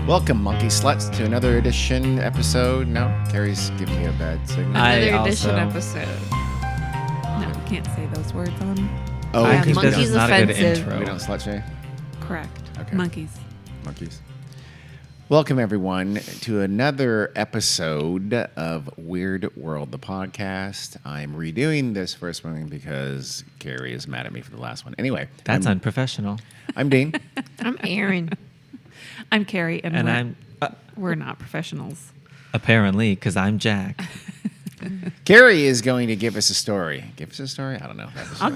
Welcome, monkey sluts, to another episode. No, Carrie's giving me a bad signal. Another edition episode. No, we can't say those words on. Oh, I because think we this don't, is not a good offensive. intro. we don't slut shame? Correct. Okay. Monkeys. Welcome, everyone, to another episode of Weird World, the podcast. I'm redoing this first one because Carrie is mad at me for the last one. Anyway. That's unprofessional. I'm Dean. I'm Aaron. I'm Carrie, and we're not professionals. Apparently, because I'm Jack. Carrie is going to give us a story. Give us a story? I don't know. I'll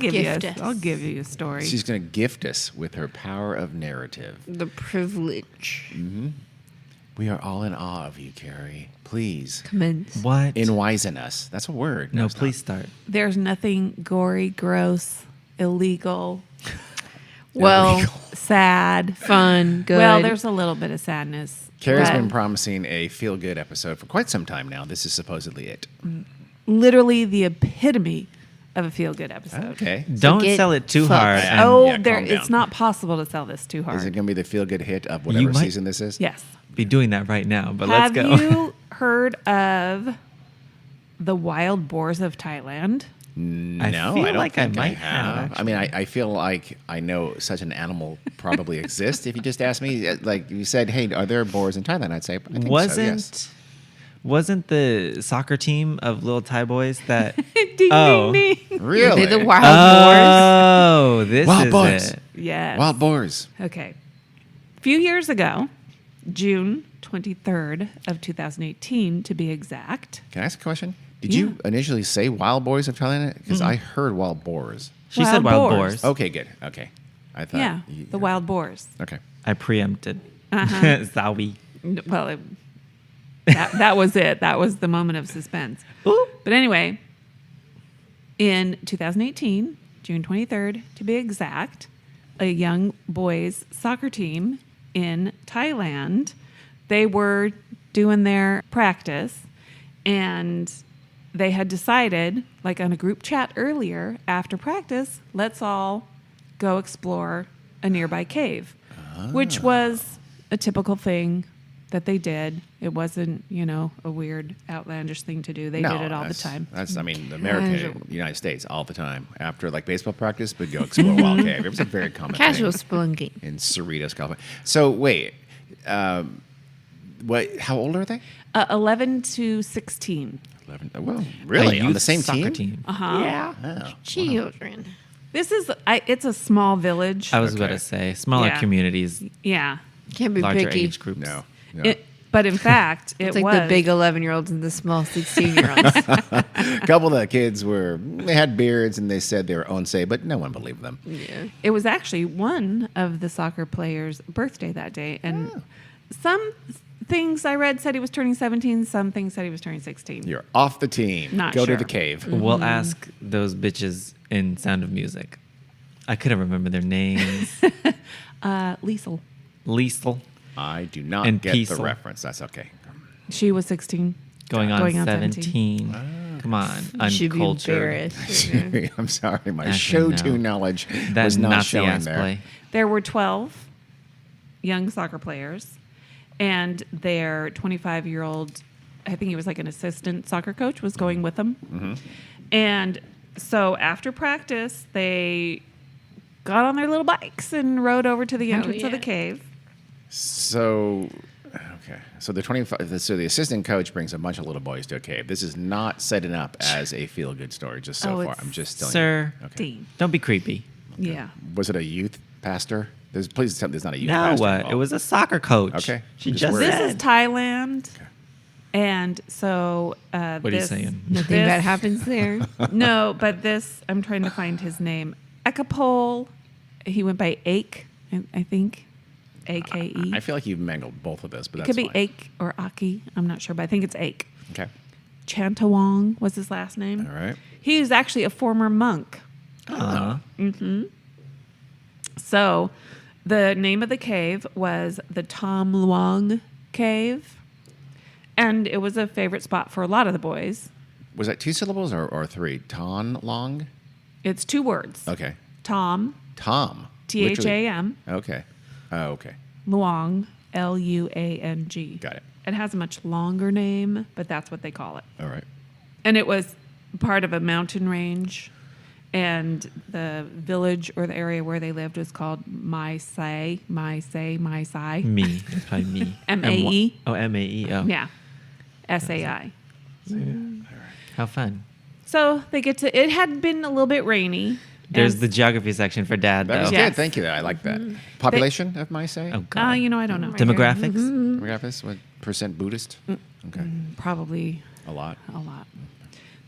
give you a story. She's going to gift us with her power of narrative. The privilege. Mm-hmm. We are all in awe of you, Carrie. Please. Commence. What? Enwisen us. That's a word. No, it's please start. There's nothing gory, gross, illegal. Illegal. Sad, fun, good. Well, there's a little bit of sadness. Carrie's been promising a feel-good episode for quite some time now. This is supposedly it. Literally the epitome of a feel-good episode. Okay. Don't sell it too hard. Yeah. Oh, Yeah, calm it's down. not possible to sell this too hard. Is it going to be the feel-good hit of whatever might- season this is? Yes. Be doing that right now, but Have let's go. you heard of the wild boars of Thailand? No, I feel don't like I think might have. have, I mean, I feel like I know such an animal probably exists. If you just asked me, like you said, hey, are there boars in Thailand? I'd say, I think so, yes. Wasn't the soccer team of little Thai boys that? Ding, Oh. ding, ding. Really? They're the wild Oh, this Wild is boars. it. Yes. Wild boars. Okay. A few years ago, June 23rd of 2018, to be exact. Can I ask a question? Did you initially say wild boars of Thailand? Because I heard wild boars. She said Wild wild boars. boars. Okay, good. Okay. I thought. Yeah, the wild boars. Okay. I preempted. Uh-huh. Zowie. Well, that was it. That was the moment of suspense. But anyway, in 2018, June 23rd, to be exact, a young boys soccer team in Thailand, they were doing their practice, and they had decided, like on a group chat earlier, after practice, let's all go explore a nearby cave, which was a typical thing that they did. It wasn't, a weird, outlandish thing to do. They did it all the time. That's, America, United States, all the time. After baseball practice, we'd go explore Wild Cave. It was a very common Casual thing spelunking. in Cerritos, California. So wait, what? How old are they? 11 to 16. 11. Well, really, A on the youth same soccer team? Uh-huh. Yeah. Oh, Children. This is, it's a small village. I was about Okay. to say smaller Yeah. communities, Yeah. Can't be larger picky. age groups. No. But in fact, it It's like was. the big 11-year-olds and the small 16-year-olds. A couple of the kids they had beards and they said they were onse, but no one believed them. Yeah. It was actually one of the soccer players' birthday that day. And some things I read said he was turning 17. Some things said he was turning 16. You're off the team. Not Go to sure. the cave. We'll ask those bitches in Sound of Music. I couldn't remember their names. Liesel. Liesel. I do not And get the Piesel. reference. That's okay. She was 16. Going on 17. 17. Come on, You should be uncultured. embarrassed. I'm sorry, my Actually, show no. tune knowledge That was not Nazi showing ass there. play. There were 12 young soccer players, and their 25-year-old, I think he was like an assistant soccer coach, was going with them. Mm-hmm. And so after practice, they got on their little bikes and rode over to the entrance of the yeah. cave. So, okay. So the assistant coach brings a bunch of little boys to a cave. This is not setting up as a feel-good story. Just so Oh, far, it's- I'm just telling Sir, you. Okay. Dean. don't be creepy. Yeah. Was it a youth pastor? Please tell me there's not a youth No, pastor. it was a soccer coach. Okay. She Just just worried. This is said. Thailand. And so What are you saying? Nothing bad happens there. No, but I'm trying to find his name. Ekapol. He went by Ake, I think. A-K-E. I feel like you've mangled both of those, but It that's could be fine. Ake or Aki. I'm not sure, but I think it's Ake. Okay. Chantawong was his last name. All right. He was actually a former monk. Uh-huh. So the name of the cave was the Tom Luong Cave. And it was a favorite spot for a lot of the boys. Was that two syllables or three? Ton long? It's 2 words. Okay. Tom, Tom. T-H-A-M, Okay. Oh, okay. Luong, Luang. Got it. It has a much longer name, but that's what they call it. All right. And it was part of a mountain range, and the village or the area where they lived was called Mai Sai. Me. It's probably me. M-A-E? Oh, M-A-E. Oh. Yeah. SAI. How fun. So they get to, it had been a little bit rainy. There's and- the geography section for Dad, That was though. Yes. good. Thank you. I like that. Population of Maasai? Oh, God. I don't know. Demographics? Demographics? What percent Buddhist? Okay. Probably A lot. a lot.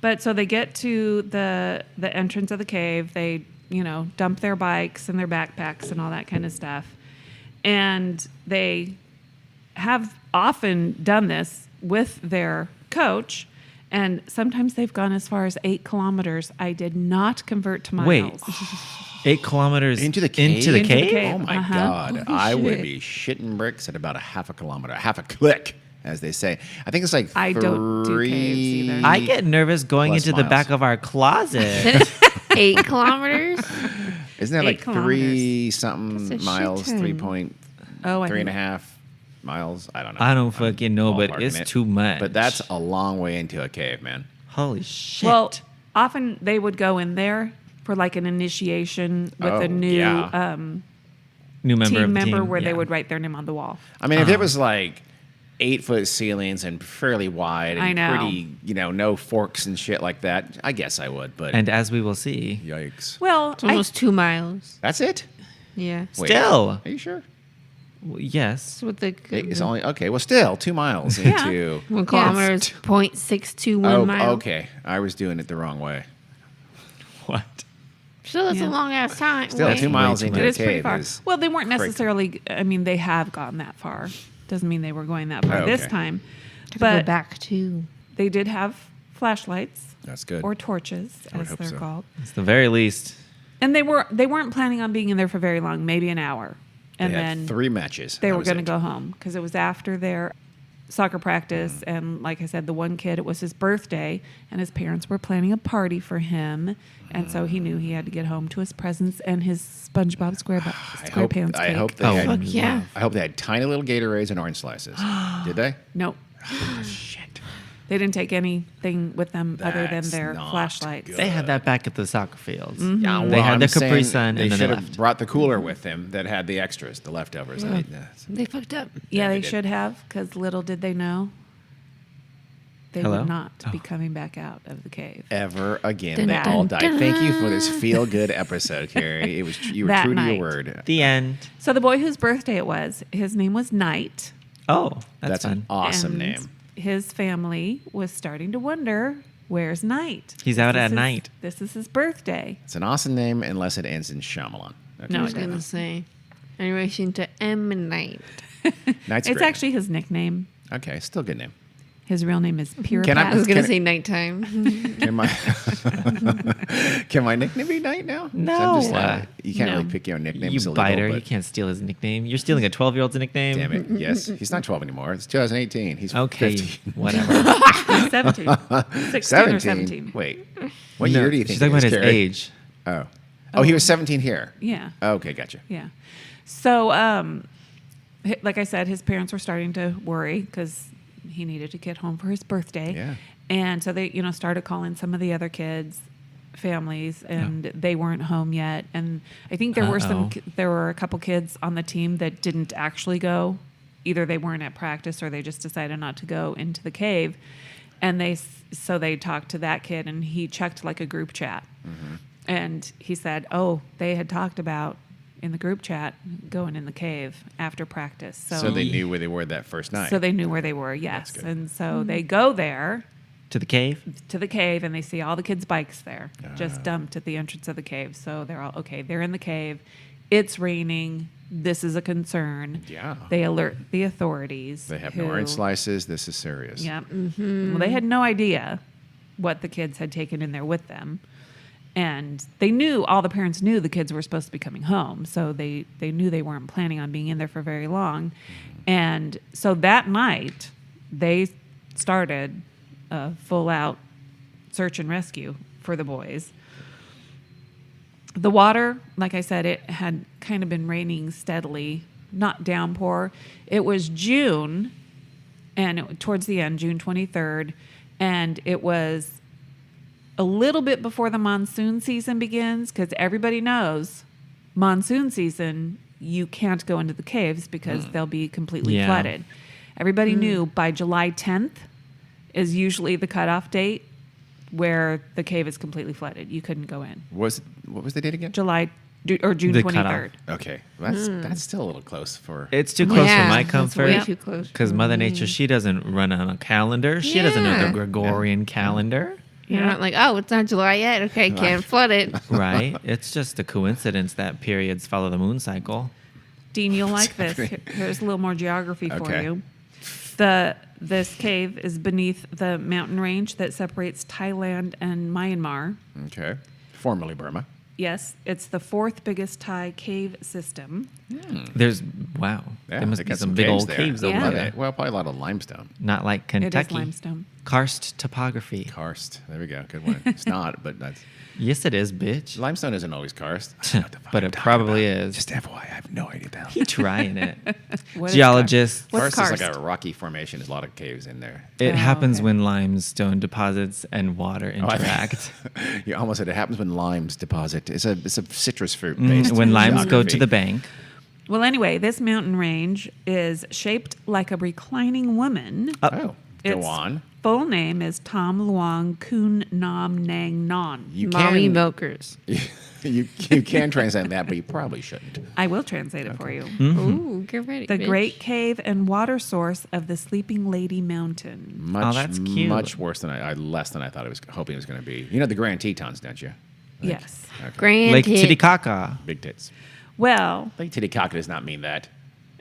But so they get to the entrance of the cave. They, dump their bikes and their backpacks and all that kind of stuff. And they have often done this with their coach. And sometimes they've gone as far as 8 kilometers. I did not convert to miles. Wait. 8 kilometers Into the cave? Into the Into the cave? cave. Oh my Uh-huh. God. Holy I would shit. be shitting bricks at about a half a kilometer, half a click, as they say. I think it's like I don't do caves either. I get nervous going Plus into the miles. back of our closet. 8 kilometers? Isn't that 8 like kilometers. 3 That's a something shit miles, ton. 3.3 Oh, I and think- a half miles? I don't know. I don't I'm fucking know, but ballparking it's it. too much. But that's a long way into a cave, man. Holy shit. Well, often they would go in there for like an initiation with Oh, a new yeah. New member team of the member team. where they Yeah. would write their name on the wall. I mean, if it was like 8-foot ceilings and fairly wide and I know. pretty, no forks and shit like that, I guess I would. But And as we will see, yikes. Well, It's almost 2 miles. That's it? Yeah. Wait, still, Are you sure? yes. That's what the It's only, okay, well, still 2 miles Yeah. into. 1 kilometer is 0.621 mile. okay. I was doing it the wrong way. What? Still, that's Yeah. a long ass time. Still, Wait. 2 miles too into much. it a is pretty cave far. is. Well, they weren't crazy. necessarily. I mean, they have gone that far. Doesn't mean they were going that far Oh, this okay. time. Gotta go But back too. they did have flashlights That's good. or torches, I would as hope they're so. called. It's the very least. And they weren't planning on being in there for very long, maybe an hour, and They had then 3 matches. they That were was going to it. go home because it was after their soccer practice. And like I said, the one kid, it was his birthday, and his parents were planning a party for him. And so he knew he had to get home to his presents and his SpongeBob SquarePants I cake. hope they Oh, had, Fuck yeah. I hope they had tiny little Gatorades and orange slices. Did they? Nope. Shit. They didn't take anything with them other than That's their not flashlights. good. They had that back at the soccer fields. Mm-hmm. Yeah, They had I'm the Capri saying Sun they and then should they have left. brought the cooler with them that had the extras, the leftovers. They fucked up. Yeah, Yeah, they they did. should have, because little did they know they Hello? would not be Oh. coming back out of the cave. Ever again, Dun, they dun, all died. dun. Thank you for this feel-good episode, Carrie. You were That true to night. your word. The end. So the boy whose birthday it was, his name was Knight. Oh, that's an fun. awesome and name. His family was starting to wonder, where's Knight? He's out This at is his- night. This is his birthday. It's an awesome name unless it ends in Shyamalan. Okay. No, I was it going to doesn't. say. In relation to M. Night. Knight's It's great. actually his nickname. Okay, still a good name. His real name is Pure Can I- I was going Can to say nighttime. Can my can my nickname be Knight now? No. I'm just like, you can't No. really pick your own nickname. You It's illegal, biter. but You can't steal his nickname. You're stealing a 12-year-old's nickname. Damn it! Yes, he's not 12 anymore. It's 2018. He's Okay, 15. whatever. He's 17. 16 or 17. Wait, what No, year do you think? she's talking it about is, his Carrie? age. Oh, he was 17 here. Yeah. Okay, gotcha. Yeah. So, like I said, his parents were starting to worry because he needed to get home for his birthday. Yeah. And so they, started calling some of the other kids' families, and they weren't home yet. And I think there were Uh-oh. there were a couple kids on the team that didn't actually go. Either they weren't at practice or they just decided not to go into the cave. And so they talked to that kid, and he checked like a group chat. Mm-hmm. And he said, oh, they had talked about in the group chat going in the cave after practice. So they knew where they were that first night. So they knew where they were, yes. good. And so they go there To the cave? to the cave, and they see all the kids' bikes there, just dumped at the entrance of the cave. So they're all, okay, they're in the cave. It's raining. This is a concern. Yeah. They alert the authorities. They have no orange slices. This is serious. Yeah. Well, they had no idea what the kids had taken in there with them. And they knew, all the parents knew the kids were supposed to be coming home. So they knew they weren't planning on being in there for very long. And so that night, they started a full-out search and rescue for the boys. The water, like I said, it had kind of been raining steadily not downpour. It was June, and towards the end, June 23rd, and it was a little bit before the monsoon season begins, because everybody knows monsoon season, you can't go into the caves because they'll be completely flooded. Everybody knew by July 10th is usually the cutoff date where the cave is completely flooded. You couldn't go in. What was the date again? June The 23rd. cutoff. Okay, that's still a little close for. It's too close for my that's comfort. way too close. Because Mother Nature, she doesn't run on a calendar. She doesn't know Yeah. the Gregorian calendar. You're not like, oh, it's not July yet. Okay, can't flood it. Right? It's just a coincidence that periods follow the moon cycle. Dean, you'll like this. Here's a little more geography for Okay. you. This cave is beneath the mountain range that separates Thailand and Myanmar. Okay, formerly Burma. Yes, it's the fourth biggest Thai cave system. There's, wow. Yeah, there must they be got some big old there. caves Yeah. over there. Well, probably a lot of limestone. Not like It is Kentucky. limestone. Karst topography. Karst. There we go. Good one. It's not, but that's Yes, it is, bitch. limestone isn't always karst. I don't know what the fuck But I'm it talking probably about. is. Just FYI, I have no idea about He trying it. What is Geologists. What's Karst is karst? like a rocky formation. There's a lot of caves in there. It Oh, happens okay. when limestone deposits and water Oh, I- interact. You almost said it happens when limes deposit. It's a citrus fruit based. When limes go to geography. the bank. Well, anyway, this mountain range is shaped like a reclining woman. Oh, go Its on. full name is Tom Luang Kun Nam Nang Non. You Mommy can milkers. you can translate that, but you probably shouldn't. I will translate it for you. Ooh, get ready. The bitch. great cave and water source of the Sleeping Lady Mountain. Much, that's cute. much worse than less than I thought it was. Hoping it was going to be. You know the Grand Tetons, don't you? Yes. Okay. Grand Lake hit. Titicaca. Big tits. Well, Lake Titicaca does not mean that.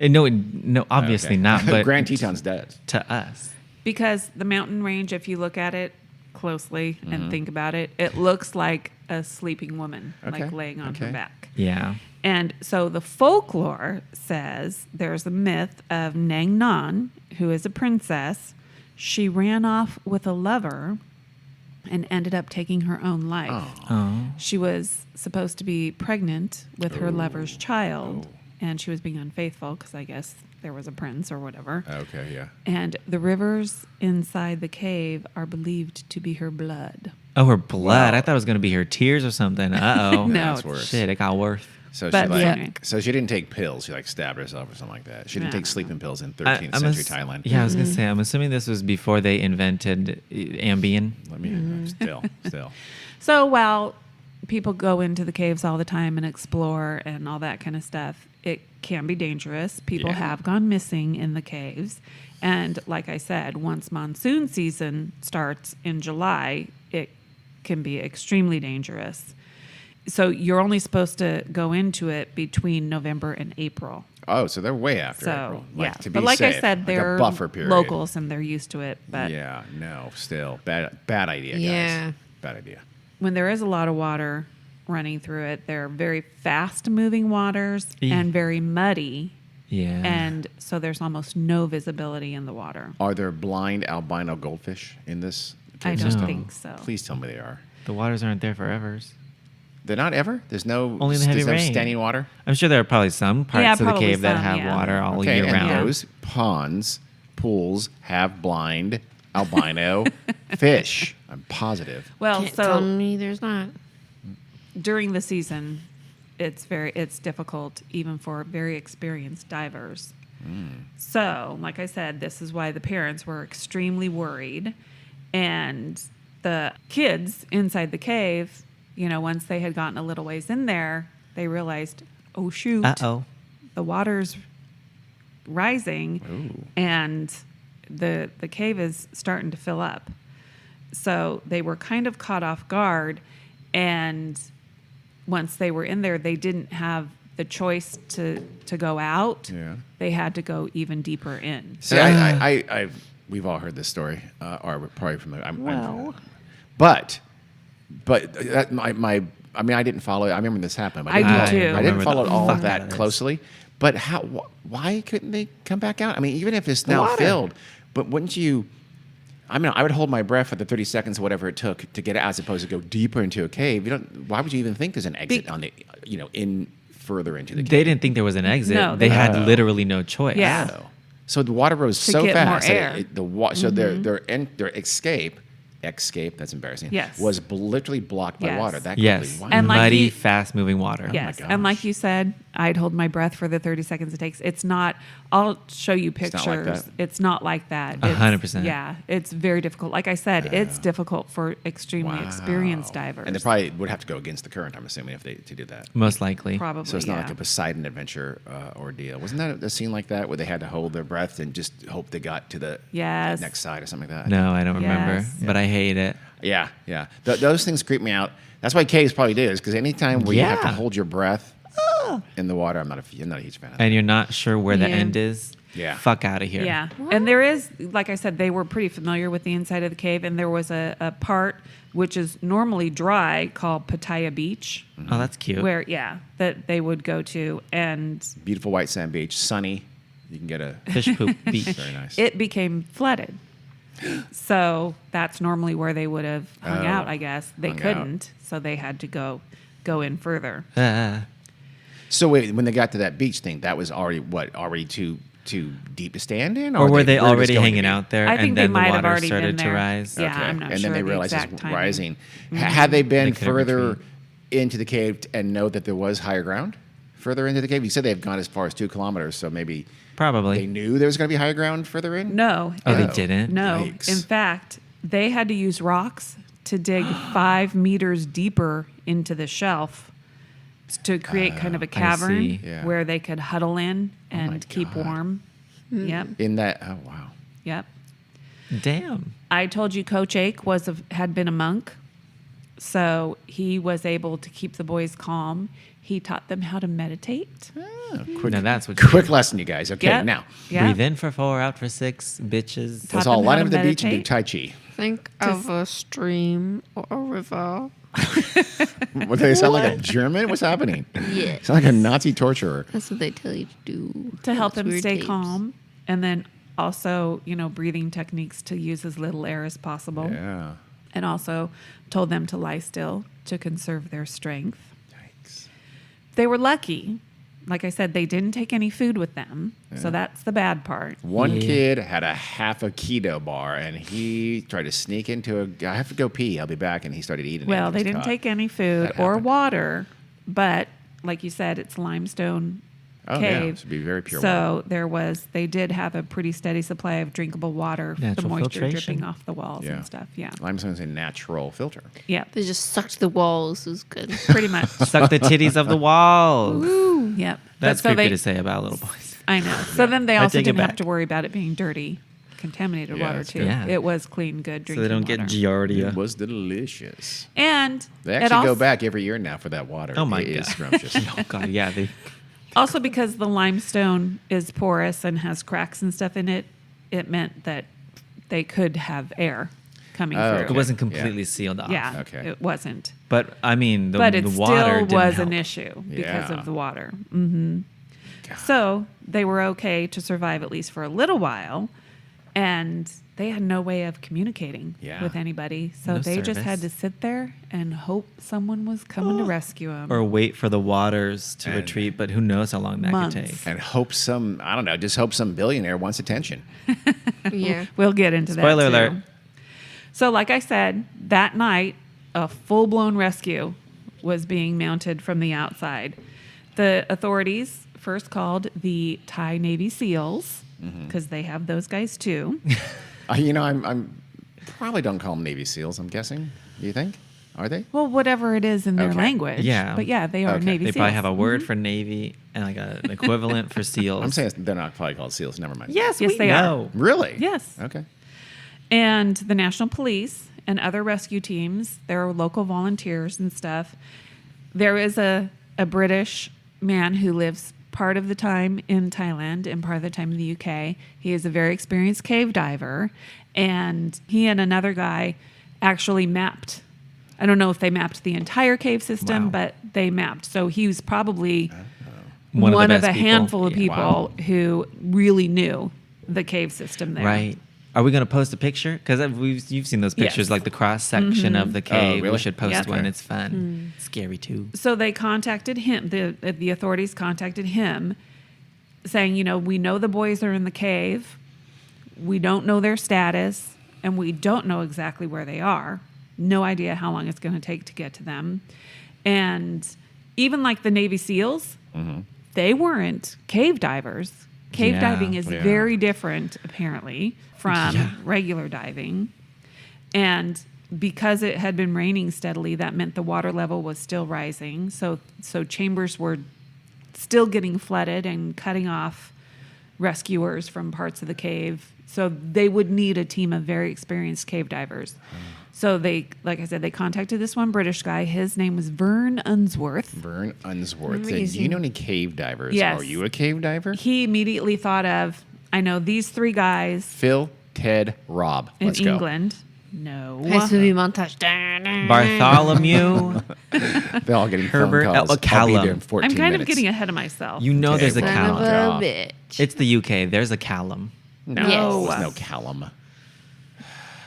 No, obviously Okay. not. But Grand Tetons does. to us, because the mountain range, if you look at it closely and think about it, it looks like a sleeping woman, like Okay. laying on her Okay. back. yeah. And so the folklore says there's a myth of Nang Non, who is a princess. She ran off with a lover and ended up taking her own life. Oh, She was supposed to be pregnant with her lover's child, and she was being unfaithful because I guess there was a prince or whatever. Okay, yeah. And the rivers inside the cave are believed to be her blood. oh, her blood. Wow. I thought it was gonna be her tears or something. No, Uh oh. That's it's- worse. Shit, it got worse. So But she like, yeah. so she didn't take pills. She like stabbed herself or something like that. She didn't take sleeping pills in 13th I'm century ass- Thailand. Yeah, I was gonna say. I'm assuming this was before they invented Ambien. Let me still. So while people go into the caves all the time and explore and all that kind of stuff, it can be dangerous. People Yeah. have gone missing in the caves. And like I said, once monsoon season starts in July, it can be extremely dangerous. So you're only supposed to go into it between November and April. Oh, so they're way after So April. yeah, To be but like I safe, said, like they're a buffer period. locals and they're used to it. But Yeah, no, still bad idea, guys. Yeah. Bad idea. when there is a lot of water running through it, they're very fast moving waters Yeah. and very muddy. Yeah. And so there's almost no visibility in the water. Are there blind albino goldfish in this I cave don't system? think so. Please tell me they are. the waters aren't there forever. They're not ever? There's no Only in the heavy there's no rain. standing water? I'm sure there are probably some parts Yeah, of the probably cave that some, have yeah. water all Okay, year and round. those ponds, pools have blind albino fish. I'm positive. Well, Can't tell so me there's not. during the season, it's difficult even for very experienced divers. So, like I said, this is why the parents were extremely worried, and the kids inside the cave, once they had gotten a little ways in there, they realized, oh shoot, Uh-oh. the water's rising, Ooh. and the cave is starting to fill up. So they were kind of caught off guard, and once they were in there, they didn't have the choice to go out. Yeah. They had to go even deeper in. See, we've all heard this story, or we're probably familiar. Well. But that, I mean, I didn't follow it. I remember this happened. But I do didn't too. I didn't remember follow the all fuck of out that of this. closely. But why couldn't they come back out? I mean, even if it's now water. filled, but wouldn't you? I mean, I would hold my breath for the 30 seconds or whatever it took to get out, as opposed to go deeper into a cave. Why would you even think there's an exit on the, further into the cave. They didn't think there was an exit. No, they had Oh. literally no choice. Yeah. Oh. So the water rose To so get more fast. That air. so their escape, that's embarrassing. Yes. Was literally blocked by Yes. water. That Yes. quickly. Wow. And like muddy, you- fast-moving water. Yes. gosh. And like you said, I'd hold my breath for the 30 seconds it takes. It's not, I'll show you not like pictures. that? It's not like that. 100%. Yeah. It's very difficult. Like I said, it's difficult for extremely Wow. experienced divers. And they probably would have to go against the current, I'm assuming, if they to do that. Most likely. Probably. So it's not yeah. like a Poseidon adventure ordeal. Wasn't that a scene like that where they had to hold their breath and just hope they got to the Yes. next side or something like that? No, I don't remember, Yes. but I hate it. Yeah, yeah. Those things creep me out. That's why caves probably do, is because anytime where you have to Yeah. hold your breath in the water, I'm not a huge fan of that. And you're not sure where the Yeah. end is. Yeah. Fuck out of here. Yeah. And there is, like I said, they were pretty familiar with the inside of the cave. And there was a part which is normally dry called Pattaya Beach, Oh, that's cute. where, that they would go to. And Beautiful white sand beach, sunny. You can get a Fish poop beach. very nice. it became flooded. So that's normally where they would have hung Oh, out, I guess. They hung out. couldn't. So they had to go in further. So wait, when they got to that beach thing, that was already too deep to stand in, or were they just already going to hanging be? out there I think and they then the might have water already been started to there. rise? Yeah, I'm not and sure then they the realized exact it's timing. rising. Had they been They couldn't further retreat. into the cave and know that there was higher ground further into the cave? You said they've gone as far as 2 kilometers, so maybe Probably. they knew there was going to be higher ground further in. No. Oh, they Oh. didn't? No. Yikes. In fact, they had to use rocks to dig 5 meters deeper into the shelf to create kind of a cavern see. Yeah. where they could huddle in my and keep God. warm. Yep. In that, oh wow, Yep. Damn. I told you Coach Ake had been a monk, so he was able to keep the boys calm. He taught them how to meditate. quick, Now that's what you quick lesson, you guys. Okay, Yep. now Yep. breathe in for 4, out for 6, bitches. Taught let's all them line how up to at the beach and do meditate. Tai Chi. Think of a stream or a river. What, they sound like a German? What's happening? Yeah. Sound like a Nazi torturer. That's what they tell you to do. To help Those him weird stay tapes. calm, and then also, breathing techniques to use as little air as possible. Yeah. And also told them to lie still to conserve their strength. Yikes. They were lucky. Like I said, they didn't take any food with them. So that's the bad part. One Yeah. kid had a half a keto bar, and he tried to sneak into I have to go pee. I'll be back, and he started eating. it Well, and they was didn't caught. take any food That or happened. water, but like you said, it's limestone Oh, yeah. cave. It should be very pure So they did have a pretty steady supply of drinkable water, the Natural moisture filtration. dripping off the walls Yeah. and stuff. Yeah. Limestone's a natural filter. Yeah. They just sucked the walls. It was good. Pretty much. Suck the titties of the walls. Yep. That's But so creepy they, to say about little boys. I know. So then they I also take it didn't have back. to worry about it being dirty, contaminated Yeah, water that's too. good. Yeah. It was clean, good drinking So they don't get water. giardia. It was delicious. And They it actually also, go back every year now for that water. Oh, my It is God. scrumptious. Oh, God, yeah. also because the limestone is porous and has cracks and stuff in it, it meant that they could have air coming Oh, through. It wasn't completely sealed off. Yeah, Okay. it wasn't. But, I mean, But the it water still didn't was help. an issue because Yeah. of the water. So they were okay to survive at least for a little while, and they had no way of communicating Yeah. with anybody. So No they just had to service. sit there and hope someone was coming to rescue them. Or wait for the waters to And- retreat, but who knows how long that Months. could take. And hope just hope some billionaire wants attention. Yeah. We'll get into that. Spoiler too. alert. So, like I said, that night, a full-blown rescue was being mounted from the outside. The authorities first called the Thai Navy SEALs because they have those guys too. I'm probably don't call them Navy SEAls. I'm guessing. Do you think? Are they? Well, whatever it is in their Okay. language. Yeah. But yeah, they are Okay. Navy They SEAls. probably have a word for Navy and like an equivalent for SEALs. I'm saying they're not probably called SEAls. Never mind. yes, Yes, we they are. know. Really? Yes. Okay. And the National Police and other rescue teams, there are local volunteers and stuff. There is a British man who lives part of the time in Thailand and part of the time in the UK. He is a very experienced cave diver, and he and another guy actually mapped. I don't know if they mapped the entire cave system, Wow. but they mapped. So he was probably One one, of the of best a people. handful of Yeah. people Wow. who really knew the cave system there. Right. Are we going to post a picture? Because you've seen those pictures, Yes. like the cross section of the cave. really? We should post Yep. one. Okay. It's fun. Scary too. So they contacted him. The authorities contacted him, saying, we know the boys are in the cave. We don't know their status, and we don't know exactly where they are. No idea how long it's going to take to get to them. And even like the Navy SEALs, they weren't cave divers. Cave Yeah. diving is Yeah. very different, apparently, from Yeah. regular diving. And because it had been raining steadily, that meant the water level was still rising. So chambers were still getting flooded and cutting off rescuers from parts of the cave. So they would need a team of very experienced cave divers. So like I said, they contacted this one British guy. His name was Vern Unsworth. Vern Unsworth. Do Amazing. you know any cave divers? Yes. Are you a cave diver? He immediately thought of, I know these three guys Phil, Ted, Rob. in Let's go. England. No. Has to be montage. Da, da. Bartholomew. They're all getting Herbert, phone calls. I'll be Callum. there in 14 I'm kind minutes. of getting ahead of myself. You know Okay, there's a well, Son of Callum. a bitch. It's the UK. There's a Callum. No, Yes. there's no Callum.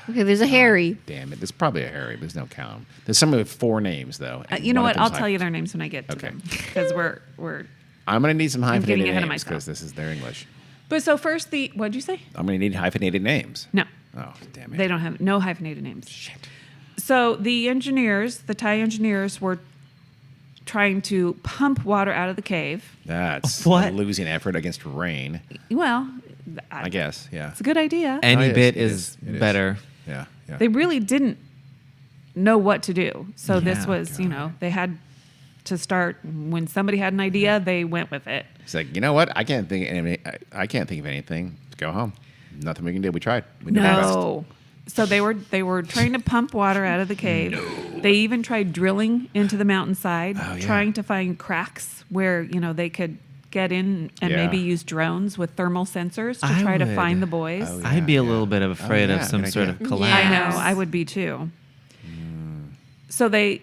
Okay, there's a Harry. Damn it. There's probably a Harry, but there's no Callum. There's some with 4 names, though. and You know one what? of I'll them's tell you like- their names when I get to Okay. them. Because we're. I'm going to need some getting hyphenated ahead of names myself. because this is their English. But so first what'd you say? I'm going to need hyphenated names. No. Oh, damn it. They don't have no hyphenated names. Shit. So the Thai engineers were trying to pump water out of the cave. That's What? a losing effort against rain, Well, I guess. Yeah. it's a good idea. Any Oh, it bit is, is it is. better. Yeah. Yeah. They really didn't know what to do. So this Yeah, was, they had to start when somebody had an idea, they went with it. It's like, you know what? I can't think of anything. Let's go home. Nothing we can do. We tried. We did our best. No. So they were trying to pump water out of the cave. They even tried drilling into the mountainside, Oh, yeah. trying to find cracks where, they could get in and Yeah. maybe use drones with thermal sensors to I try to would. find the boys. Oh, yeah. I'd be a little bit afraid yeah, of some good sort idea. of collapse. I Yes. know, I would be too. So they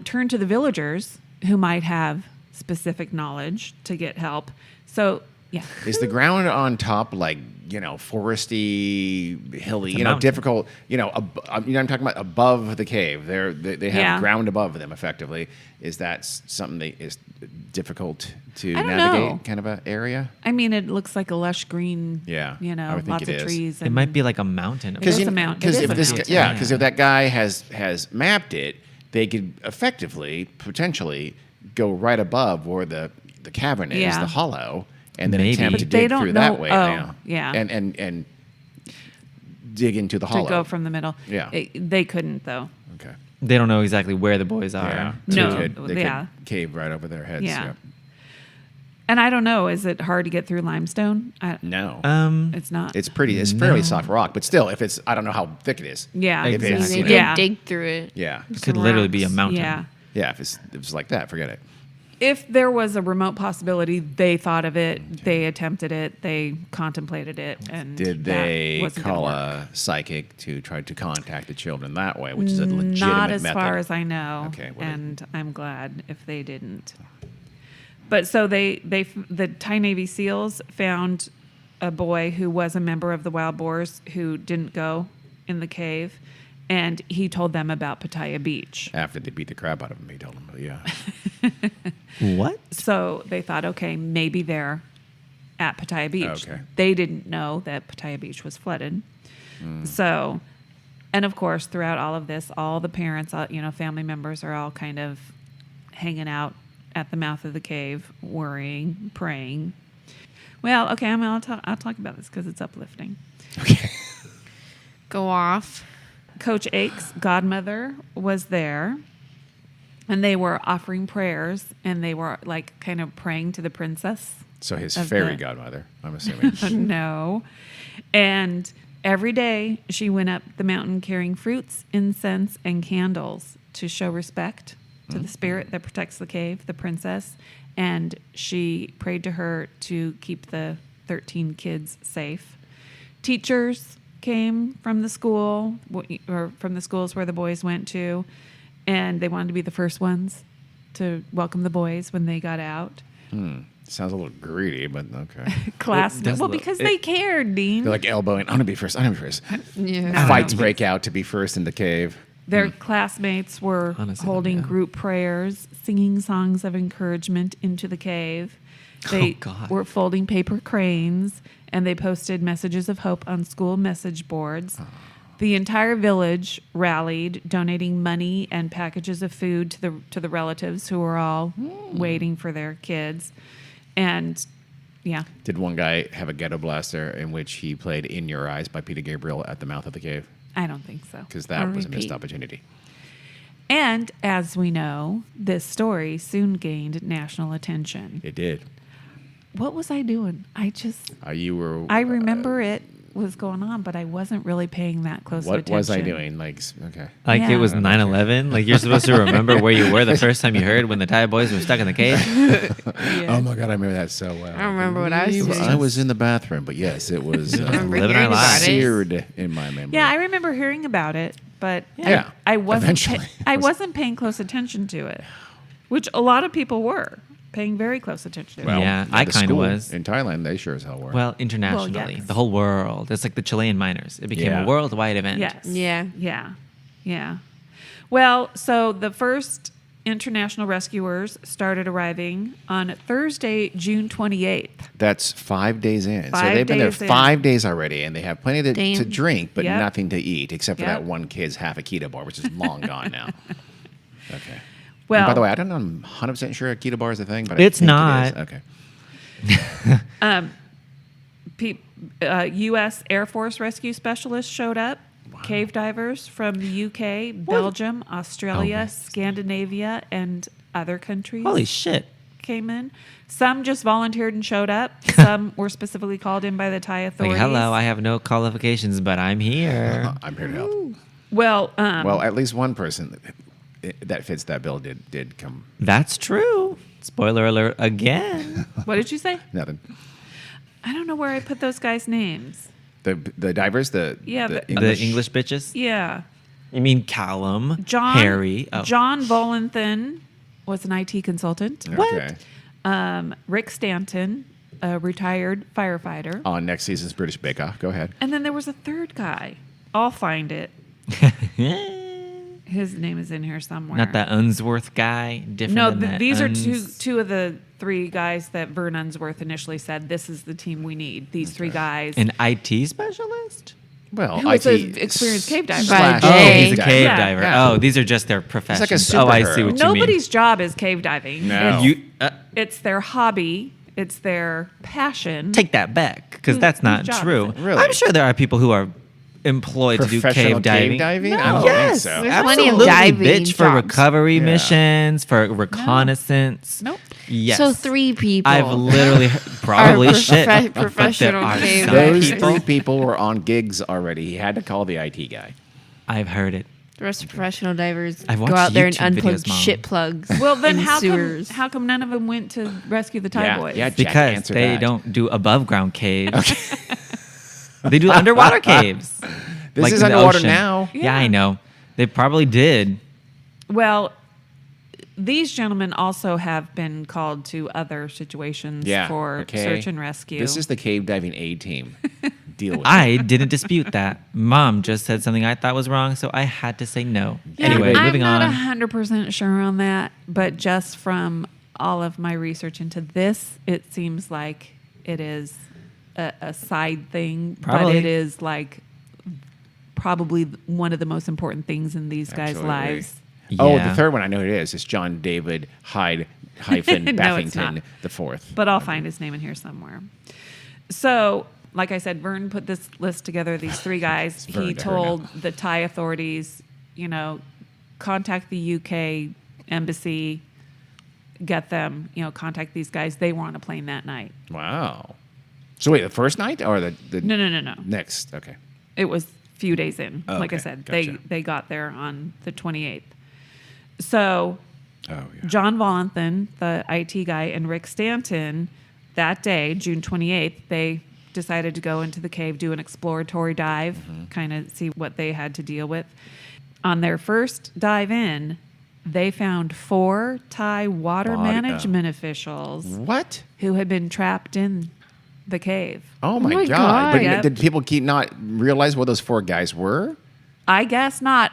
turned to the villagers who might have specific knowledge to get help. So yeah, Is the ground on top like, foresty, hilly, It's a mountain. difficult, I'm talking about above the cave. They have Yeah. ground above them effectively. Is that something that is difficult to I don't navigate know. kind of an area? I mean it looks like a lush green. Yeah, I would think lots it of is. trees. It might be like a mountain. It is a mountain. Because It is if a this, mountain. yeah, because if that guy has mapped it, they could effectively, potentially, go right above where the cavern is, Yeah. the hollow, and then Maybe. attempt But to they dig don't through that know- way. oh, yeah. and dig into the to hollow. go from the middle. Yeah. They couldn't though. Okay. They don't know exactly where the boys are. Yeah. No, They yeah. could cave right over their heads. Yeah. And I don't know. Is it hard to get through limestone? No. It's not. It's fairly soft rock, but still, if it's, I don't know how thick it is. Yeah. If Exactly. it's, They you know, did Yeah. dig through it. yeah. It Some could literally be a rocks. mountain. Yeah. Yeah. If it's like that, forget it. If there was a remote possibility, they thought of it. They attempted it. They contemplated it. And Did that they wasn't gonna call work. a psychic to try to contact the children that way, which is a legitimate Not as method? far as I know. Okay, well, and I'm glad if they didn't. But so the Thai Navy SEALs found a boy who was a member of the Wild Boars who didn't go in the cave, and he told them about Pattaya Beach. After they beat the crap out of him, he told them, yeah. What? So they thought, okay, maybe they're at Pattaya Beach. Okay. They didn't know that Pattaya Beach was flooded. So, and of course, throughout all of this, all the parents, family members are all kind of hanging out at the mouth of the cave, worrying, praying. Well, okay, I'll talk about this because it's uplifting. Go off. Coach Ake's godmother was there, and they were offering prayers, and they were like kind of praying to the princess. So his Of fairy the- godmother, I'm assuming. No. And every day she went up the mountain carrying fruits, incense, and candles to show respect to the spirit that protects the cave, the princess. And she prayed to her to keep the 13 kids safe. Teachers came from the school, or from the schools where the boys went to, and they wanted to be the first ones to welcome the boys when they got out. Sounds a little greedy, but okay. Classmates. does Well, look- because they cared, Dean. They're like elbowing. I'm gonna be first. I'm gonna be first. Yeah. Fights break out to be first in the cave. Their classmates were Honestly, holding yeah. group prayers, singing songs of encouragement into the cave. They God. were folding paper cranes, and they posted messages of hope on school message boards. The entire village rallied, donating money and packages of food to the relatives who were all waiting for their kids. And yeah, Did one guy have a ghetto blaster in which he played "In Your Eyes" by Peter Gabriel at the mouth of the cave? I don't think so. Because that was a missed repeat. opportunity. And as we know, this story soon gained national attention. It did. What was I doing? You were. I remember it was going on, but I wasn't really paying that close What attention. was I doing? Like, okay. Like Yeah. it was 9/11. Like you're supposed to remember where you were the first time you heard when the Thai boys were stuck in the cave. Yeah. Oh my god, I remember that so well. I don't remember what I was doing. I was in the bathroom, but yes, it was remember living our hearing about lives. it. seared in my memory. Yeah, I remember hearing about it, but Yeah, I wasn't. eventually. I wasn't paying close attention to it, which a lot of people were paying very close attention to. Well, Yeah, at I the kinda school was. in Thailand. They sure as hell were. Well, internationally, yes. the whole world. It's like the Chilean miners. It became Yeah. a worldwide event. Yes. Yeah. Yeah. Well, so the first international rescuers started arriving on Thursday, June 28th. That's 5 days in. So 5 they've been there days in. 5 days already, and they have plenty to Damn. drink, but Yep. nothing to eat, except for Yep. that one kid's half a keto bar, which is long gone now. Okay. Well, And by the way, I don't know. I'm 100% sure a keto bar is a thing, but It's I think not. It is. Okay. U.S. Air Force rescue specialists showed up. Cave divers from the UK, Belgium, Australia, Oh. Scandinavia, and other countries Holy shit. came in. Some just volunteered and showed up. Some were specifically called in by the Thai Like, authorities. hello, I have no qualifications, but I'm here. I'm here to help. Well, Well, at least one person that fits that bill did come. That's true. Spoiler alert again. what did you say? Nothing. I don't know where I put those guys' names. The divers, Yeah, the but- English, The English bitches? Yeah. You mean Callum, John Harry? Oh. John Volanthen was an IT consultant. Okay. Rick Stanton, a retired firefighter. On next season's British Bake Off. Go ahead. And then there was a third guy. I'll find it. His name is in here somewhere. Not that Unsworth guy. Different. No, than that these are Uns- two of the three guys that Vern Unsworth initially said, this is the team we need. These three guys. An IT specialist? Well, Who was IT an experienced cave diver. slash By Oh, day. he's a cave Yeah. diver. Yeah. Oh, these are just their professions. Oh, I see superhero. what you Nobody's job is cave diving. No. mean. It's their hobby. It's their passion. Take that back, because Who- that's not whose job true. is it? Really? I'm sure there are people who are employed to do Professional cave diving. I No. don't Yes, think so. There's plenty of absolutely, diving bitch, for jobs. recovery Yeah. missions, for reconnaissance. Nope. Yes. So 3 people. I've literally probably shit. but there professional are cave some Those people- 3 people were on gigs already. He had to call the IT guy. I've heard it. The rest of professional divers I've go watched out there and YouTube unplug videos, Mom. shit plugs. Well, then in how sewers. come none of them went to rescue the Thai boys? Yeah, Jack, Because answer they that. don't do above ground caves. They do underwater caves. This like is in the underwater ocean. now. Yeah, I know. They probably did. Well, these gentlemen also have been called to other situations Yeah. for okay. search and rescue. This is the cave diving A team. Deal with it. I didn't dispute that. Mom just said something I thought was wrong, so I had to say no. Anyway, moving I'm on. not 100% sure on that, but just from all of my research into this, it seems like it is a side thing, but Probably. it is like probably one of the most important things in these guys' Absolutely. lives. Oh, Yeah. the third one I know who it is. It's John David Hyde hyphen No, it's Baffington not. the fourth. But I'll find his name in here somewhere. So, like I said, Vern put this list together, these 3 guys. Vern He to her told now. the Thai authorities, contact the UK embassy, get them, contact these guys. They were on a plane that night. Wow. So wait, the first night or the No. next? Okay. It was a few days in. Oh, like I okay. said, Gotcha. they got there on the 28th. So Oh yeah. John Volanthen, the IT guy, and Rick Stanton, that day, June 28th, they decided to go into the cave, do an exploratory dive, kind of see what they had to deal with. On their first dive in, they found 4 Thai water management officials What? who had been trapped in the cave. Oh my my God. God. But Yep. did people not realize what those 4 guys were? I guess not.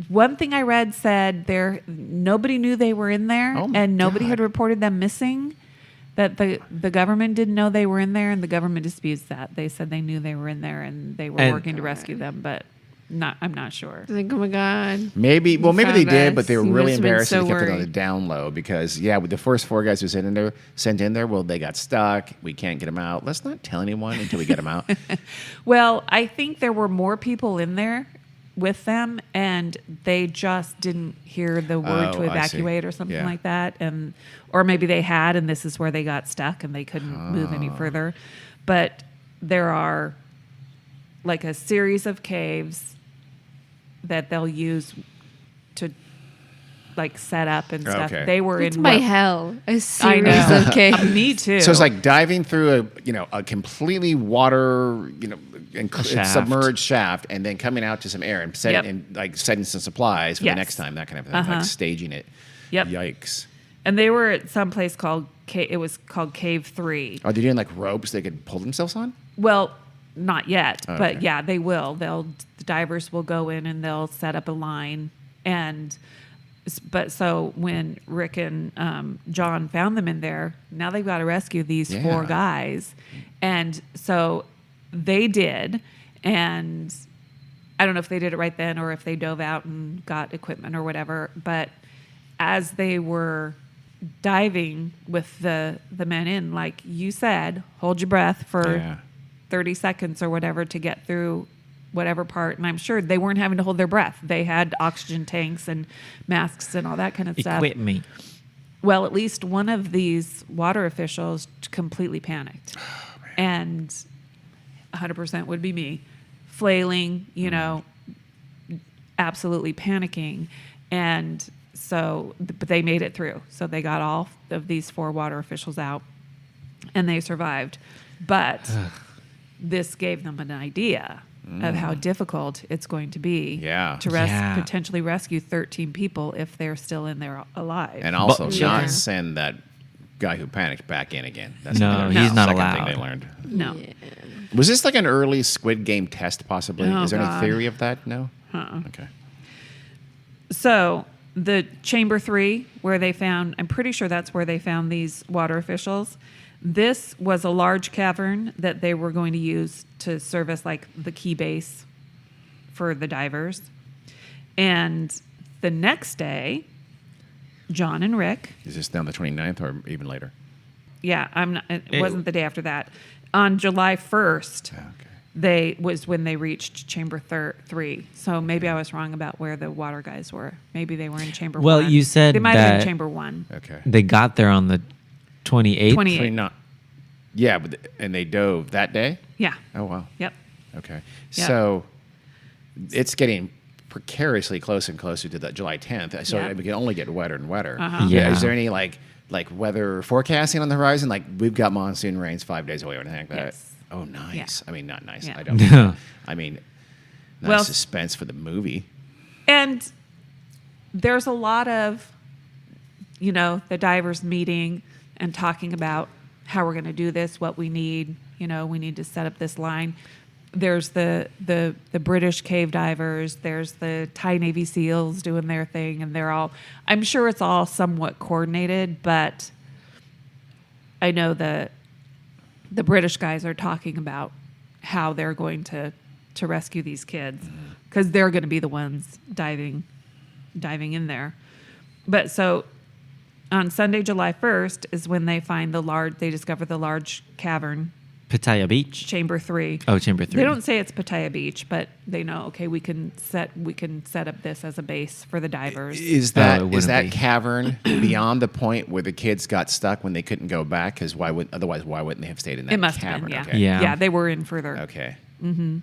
One thing I read said nobody knew they were in there, Oh my and nobody God. had reported them missing. That the government didn't know they were in there, and the government disputes that. They said they knew they were in there, and they were And- working to rescue them, but I'm not sure. Like, oh my God. Maybe they found did, but us. they were You really must have been embarrassed so and they kept it on the worried. down low because, with the first 4 guys who sent in there, well, they got stuck. We can't get them out. Let's not tell anyone until we get them out. Well, I think there were more people in there with them, and they just didn't hear the word to Oh, I see. evacuate or something Yeah. like that, or maybe they had, and this is where they got stuck and they couldn't move Ah. any further. But there are like a series of caves that they'll use to like set up and stuff. Okay. They were It's in my what- hell. A I series know. of caves. Me too. So it's like diving through a completely water, Shaft. submerged shaft, and then coming out to some air and Yep. setting some supplies for Yes. the next time, that kind of thing, Uh-huh. like staging it. Yep. Yikes. And they were at some place called it was called Cave 3. Are they doing like ropes they could pull themselves on? Well, not yet, Okay. but yeah, they will. The divers will go in and they'll set up a line, but so when Rick and John found them in there, now they've got to rescue these 4 Yeah. guys, and so they did, and I don't know if they did it right then or if they dove out and got equipment or whatever, but as they were diving with the men in, like you said, hold your breath for Yeah. 30 seconds or whatever to get through whatever part. And I'm sure they weren't having to hold their breath. They had oxygen tanks and masks and all that kind of stuff. Equip me. Well, at least one of these water officials completely panicked. And 100% would be me, flailing, absolutely panicking. And so, but they made it through. So they got all of these 4 water officials out and they survived. But this gave them an idea of how difficult it's going to be Yeah. to Yeah. potentially rescue 13 people if they're still in there alive. And also But- not Yeah. send that guy who panicked back in again. That's No, another he's not second allowed. thing they learned. no. Was this like an early Squid Game test, possibly? Oh, Is there God. any theory of that? No? Uh-uh. Okay. So the chamber 3, where they found, I'm pretty sure that's where they found these water officials. This was a large cavern that they were going to use to serve as like the key base for the divers. And the next day, John and Rick, Is this down the 29th or even later? it wasn't the day after that. On July 1st, was when they reached chamber 3. So maybe I was wrong about where the water guys were. Maybe they were in chamber 1. Well, you said they might have been that- chamber 1. Okay. They got there on the 28th. 28th. 29. Yeah, and they dove that day? Yeah. Oh, wow. Yep. Okay. Yep. So it's getting precariously closer and closer to that July 10th. So Yeah. it can only get wetter and wetter. Uh-huh. Yeah. Is there any like weather forecasting on the horizon? Like we've got monsoon rains 5 days away or anything like that? Yes. Oh, nice. Yeah. I mean, not nice. Yeah. I don't. mean that. I mean, nice Well- suspense for the movie. And there's a lot of, the divers meeting and talking about how we're going to do this, what we need. We need to set up this line. There's the British cave divers. There's the Thai Navy SEALs doing their thing, and I'm sure it's all somewhat coordinated, but I know the British guys are talking about how they're going to rescue these kids because they're going to be the ones diving in there. But so on Sunday, July 1st is when they discover the large cavern, Pattaya Beach. chamber 3. Oh, chamber 3. They don't say it's Pattaya Beach, but they know, okay, we can set up this as a base for the divers. Is it that wouldn't be. cavern beyond the point where the kids got stuck when they couldn't go back? Because why wouldn't they have stayed in that It must cavern? have been, Okay. Yeah. Yeah, they were in further. Okay. Mm-hmm.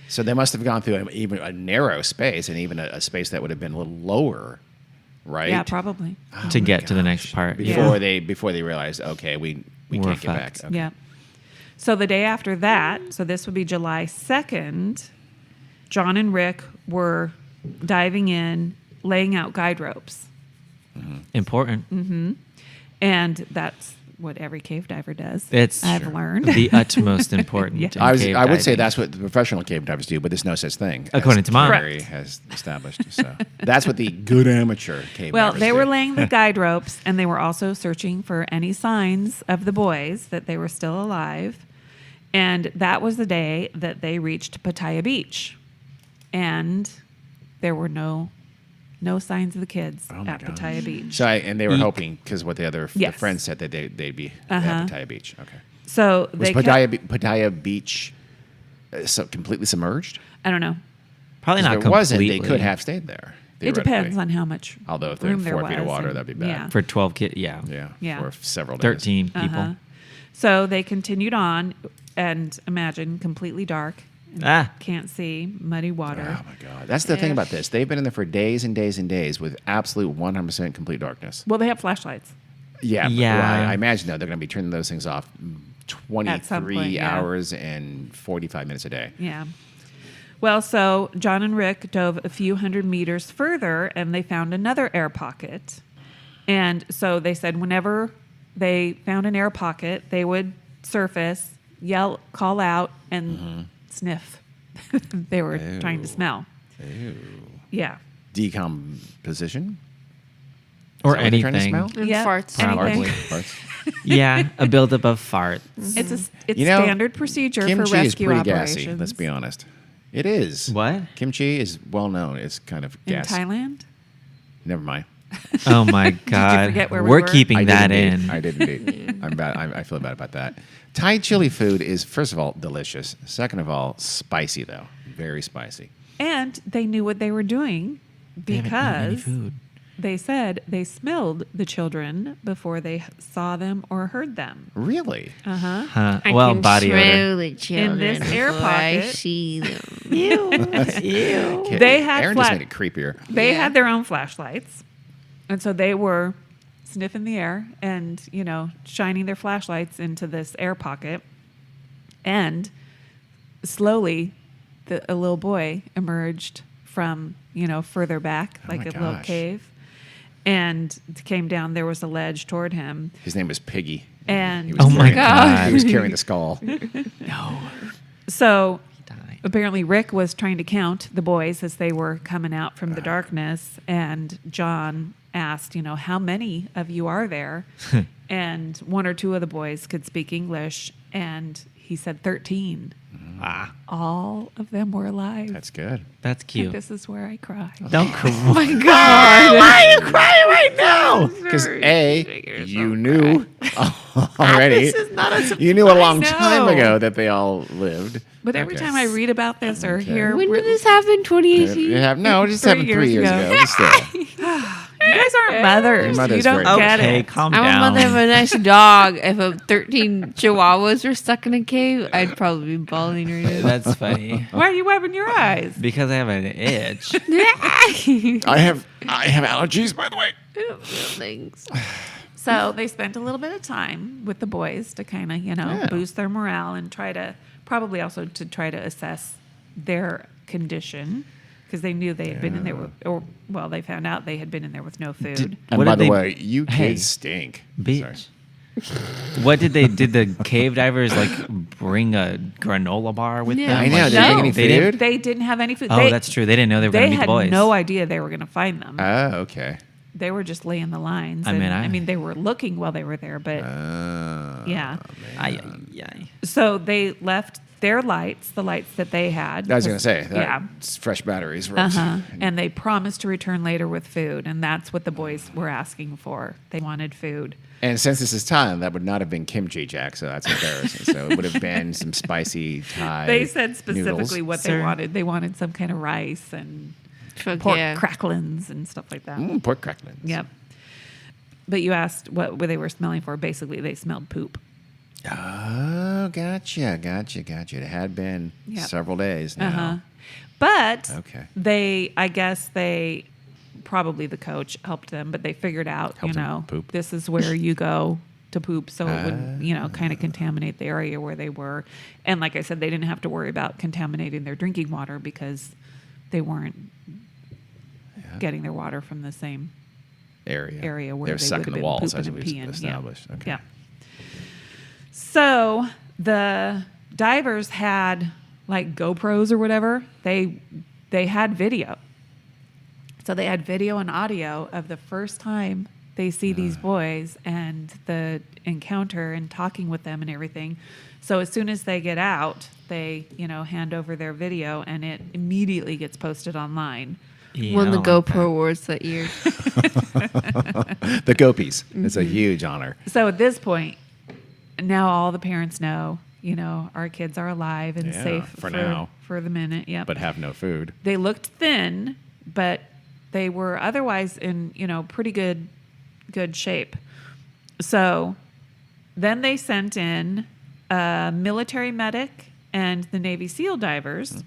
So they must have gone through even a narrow space and even a space that would have been a little lower, right? Yeah, probably. to get to the next part. Before Yeah. they realized, okay, we We're can't get fucked. back. Okay. Yeah. So the day after that, so this would be July 2nd, John and Rick were diving in, laying out guide ropes Important. And that's what every cave diver does. It's I've learned. the utmost important. Yeah. in I cave would say diving. that's what the professional cave divers do, but there's no such thing. According as to Mom. Carrie has established. So that's what the good amateur cave Well, divers they do. were laying the guide ropes, and they were also searching for any signs of the boys that they were still alive. And that was the day that they reached Pattaya Beach, and there were no signs of the kids Oh my at gosh. Pattaya Beach. So and they were Eek. hoping because what the other the Yes. friends said that they'd be Uh-huh. at Pattaya Beach. Okay. So Was they Pattaya Beach completely submerged? I don't know. Probably 'Cause not if it wasn't, completely. they could have stayed there. It depends theoretically. on how much Although if they're in room there 4 feet of was water, and- that'd be bad. Yeah. For 12 kids. Yeah. Yeah. For several days. 13 people. Uh-huh. So they continued on, and imagine completely dark. And Ah. can't see, muddy water. Oh my God. That's the thing about this. They've been in there for days and days and days with absolute 100% complete darkness. Well, they have flashlights. Yeah. But, Yeah. well, I imagine though they're going to be turning those things off At some 23 point, yeah. hours and 45 minutes a day. Yeah. Well, so John and Rick dove a few hundred meters further, and they found another air pocket. And so they said whenever they found an air pocket, they would surface, yell, call out, and sniff. They were trying to smell. Ew. Yeah. Decomposition? Or Is that what they're trying to anything. smell? And Yep. farts. Anything. Farts? Yeah, a buildup of farts. It's You know, standard procedure for Kimchi rescue is pretty operations. gassy, let's be honest. It is. What? Kimchi is well known. It's kind of In gas. Thailand? Never mind. Oh my God. forget where we We're were? keeping I did that indeed. in. I did indeed. I'm bad. I feel bad about that. Thai chili food is, first of all, delicious. Second of all, spicy, though. Very spicy. And they knew what they were doing They haven't eaten any because food. they said they smelled the children before they saw them or heard them. Really? Uh-huh. Huh. I Well, can body odor. smell the children this air before I pocket. see them. Ew. They had Aaron flat- just made it creepier. They Yeah. had their own flashlights. And so they were sniffing the air and, shining their flashlights into this air pocket. And slowly, a little boy emerged from, further back, Oh like my a little gosh. cave. And came down. There was a ledge toward him. His name was Piggy. And He was Oh my carrying- God. He was carrying the skull. No. so He died. apparently Rick was trying to count the boys as they were coming out from the darkness, and John asked, how many of you are there? And one or two of the boys could speak English, and he said 13. Ah, All of them were alive. That's good. that's And cute. this is where I cry. Don't cry. Oh my God. Why are you crying right now? Because A, you knew already. This is not a You knew a long know. time ago that they all lived. But every Okay. time I read about this or Okay. hear, When you did this happen? 2018? No, it just 3 happened 3 years years ago. ago. But still. guys aren't mothers. Your mother's You don't very get Okay, it. calm I'm a down. mother of a nice dog. If 13 chihuahuas were stuck in a cave, I'd probably be bawling right now. That's funny. Why are you wiping your eyes? Because I have an itch. I have allergies, by the way. Thanks. So they spent a little bit of time with the boys to kind of, Yeah. boost their morale and try to assess their condition because they knew they had been in there they found out they had been in there with no food. And What by did the they- way, you kids Hey, stink. Bitch. What did they? Did the cave divers bring a granola bar with Yeah. them? I know. Like, Did they bring any they didn't- food? They didn't have any food. Oh, that's true. They didn't know they were going They to meet had the boys. no idea they were going to find them. Oh, okay. They were just laying the lines. I and, mean, they were looking while they were there, but yeah. Ay, ay, ay. So they left their lights, the lights that they had. I was going to say, yeah. it's fresh batteries. Right? And they promised to return later with food, and that's what the boys were asking for. They wanted food. And since this is Thailand, that would not have been kimchi, Jack, so that's embarrassing. So it would have been some spicy Thai They said specifically noodles. what they Sir. wanted. They wanted some kind of rice and Fuck pork yeah. cracklings and stuff like that. Pork cracklings. Yep. But you asked what they were smelling for. Basically, they smelled poop. Oh, gotcha. It had been Yep. several days now. Uh-huh. But Okay. I guess probably the coach helped them, but they figured out, Helped them poop. this is where you go to poop. So it would, kind of contaminate the area where they were. And like I said, they didn't have to worry about contaminating their drinking water because they weren't getting their water from the same area where they're they sucking would have the been walls, pooping as and we've peeing. established. Yeah. Okay. Yeah. So the divers had like GoPros or whatever. They had video. So they had video and audio of the first time they see these boys and the encounter and talking with them and everything. So as soon as they get out, they, hand over their video and it immediately gets posted online. Yeah, Won I the don't like GoPro Awards that year. The Gopies. It's a huge honor. So at this point, now all the parents know, our kids are alive and Yeah, safe for now. for the minute. Yep. But have no food. They looked thin, but they were otherwise in, pretty good shape. So then they sent in a military medic and the Navy SEAL divers,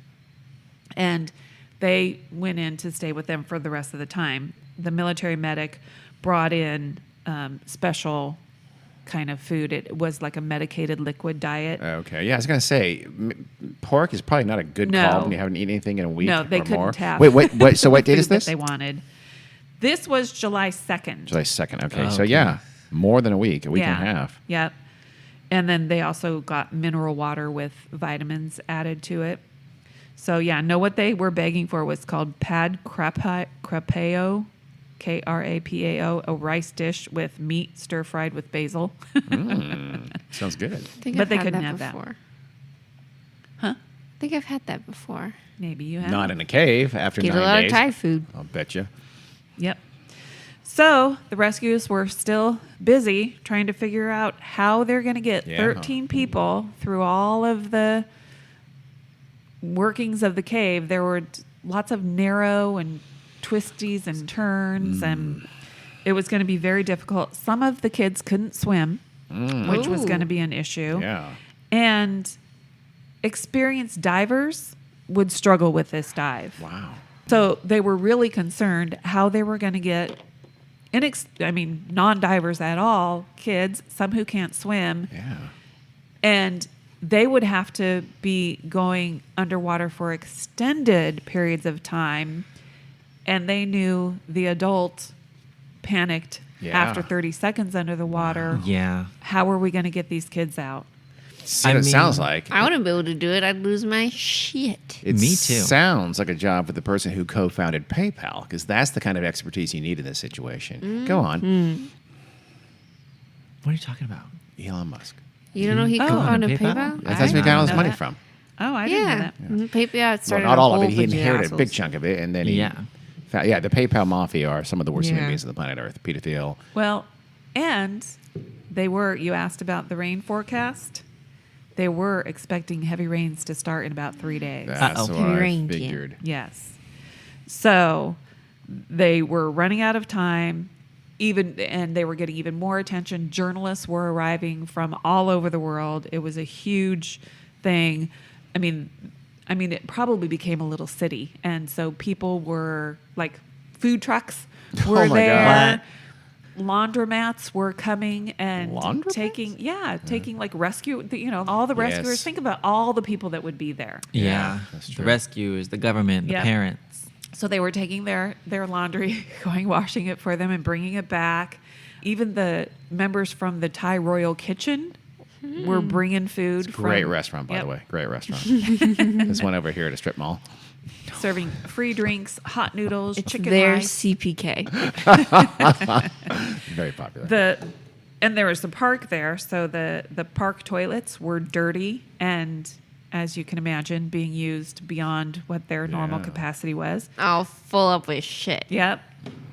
and they went in to stay with them for the rest of the time. The military medic brought in special kind of food. It was like a medicated liquid diet. Okay. Yeah, I was going to say, pork is probably not a good No. call when you haven't eaten anything in a week No, they or couldn't more. have. Wait. So what date is food that this? they wanted. This was July 2nd. July 2nd. Okay. Oh, So, okay. yeah, more than a week and a Yeah. half. Yep. And then they also got mineral water with vitamins added to it. So yeah, no, what they were begging for was called pad crapao, Krapao, a rice dish with meat stir fried with basil. Sounds good. I think But I've they had couldn't that have that. before. Huh? I think I've had that before. Maybe you have. Not in a cave after Get 9 a lot days. of Thai food. I'll bet you. Yep. So the rescuers were still busy trying to figure out how they're going to get Yeah. 13 people through all of the workings of the cave. There were lots of narrow and twisties and turns, and it was going to be very difficult. Some of the kids couldn't swim, which was Ooh. going to be an issue. Yeah. And experienced divers would struggle with this dive. Wow. So they were really concerned how they were going to get non-divers at all, kids, some who can't swim, Yeah. and they would have to be going underwater for extended periods of time, and they knew the adult panicked Yeah. after 30 seconds under the water. Yeah. How are we going to get these kids out? It mean, sounds like. I wouldn't be able to do it. I'd lose my shit. It Me too. sounds like a job for the person who co-founded PayPal, because that's the kind of expertise you need in this situation. Go on. What are you talking about? Elon Musk. You don't know he Oh, co-founded PayPal? PayPal? That's where he didn't got all his know money that. from. Oh, I didn't know Yeah. that. Mhm. PayPal Well, started not a all of whole it. He bunch of inherited a big assholes. chunk of it, and then he. Yeah. The PayPal mafia are some of the worst human Yeah. beings on the planet Earth. Pedophile. Well, and you asked about the rain forecast. They were expecting heavy rains to start in about 3 days. That's Uh-oh. what I Rained, yeah. figured. Yes. So they were running out of time, and they were getting even more attention. Journalists were arriving from all over the world. It was a huge thing. I mean, it probably became a little city, and so people were like, food trucks were Oh my there. God. Laundromats were coming and Laundromats? taking like rescue. All the rescuers. Yes. Think about all the people that would be there. Yeah. that's The true. rescuers, the government, Yep. the parents. So they were taking their laundry, going washing it for them and bringing it back. Even the members from the Thai Royal Kitchen were bringing food. Great from- restaurant, by Yep. the way. Great restaurant. There's one over here at a strip mall. Serving free drinks, hot noodles, chicken Their rice. CPK. Very popular. And there was the park there, so the park toilets were dirty and, as you can imagine, being used beyond what their normal Yeah. capacity was. All full up with shit. Yep.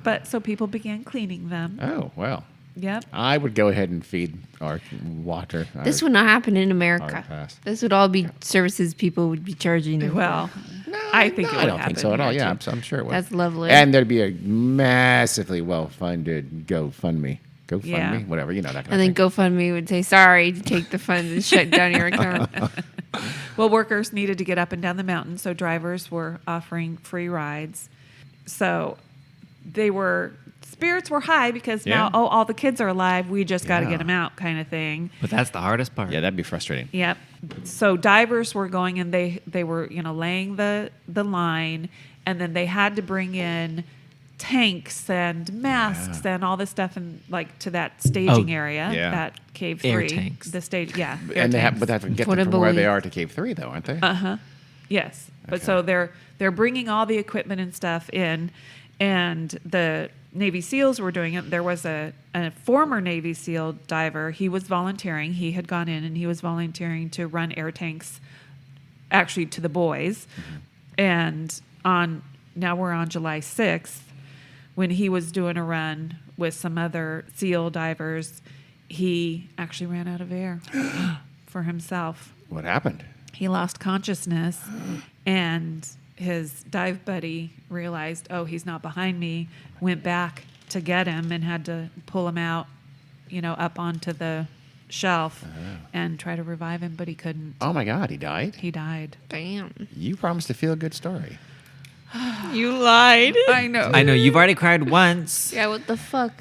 But so people began cleaning them. Oh, well. Yep. I would go ahead and feed our water. This would not happen in America. Hard pass. This would all be services people would be charging you for. Well, I think it would I don't happen think so at all. here, Yeah, too. I'm sure it would. That's lovely. And there'd be a massively well-funded GoFundMe. GoFundMe? Yeah. Whatever, that kind And of then thing. GoFundMe would say, sorry, to take the funds and shut down your account. Well, workers needed to get up and down the mountain, so drivers were offering free rides. So spirits were high because now, Yeah. all the kids are alive. We just got to Yeah. get them out, kind of thing. But that's the hardest part. Yeah, that'd be frustrating. Yep. So divers were going and they were laying the line, and then they had to bring in tanks and masks and all this stuff and like to that staging area, yeah. that cave Air 3, tanks. the stage, yeah. And they air have, but they tanks. have to get What them a from where they belief. are to Cave 3, though, aren't they? Yes. But Okay. so they're bringing all the equipment and stuff in, and the Navy SEALs were doing it. There was a former Navy SEAL diver. He was volunteering. He had gone in and he was volunteering to run air tanks, actually to the boys. And now we're on July 6th, when he was doing a run with some other SEAL divers, he actually ran out of air for himself. What happened? He lost consciousness, and his dive buddy realized, oh, he's not behind me, went back to get him and had to pull him out, up onto the shelf and try to revive him, but he couldn't. Oh, my God, he died? He died. Damn. You promised a feel-good story. You lied. I know. I know you've already cried once. Yeah, what the fuck?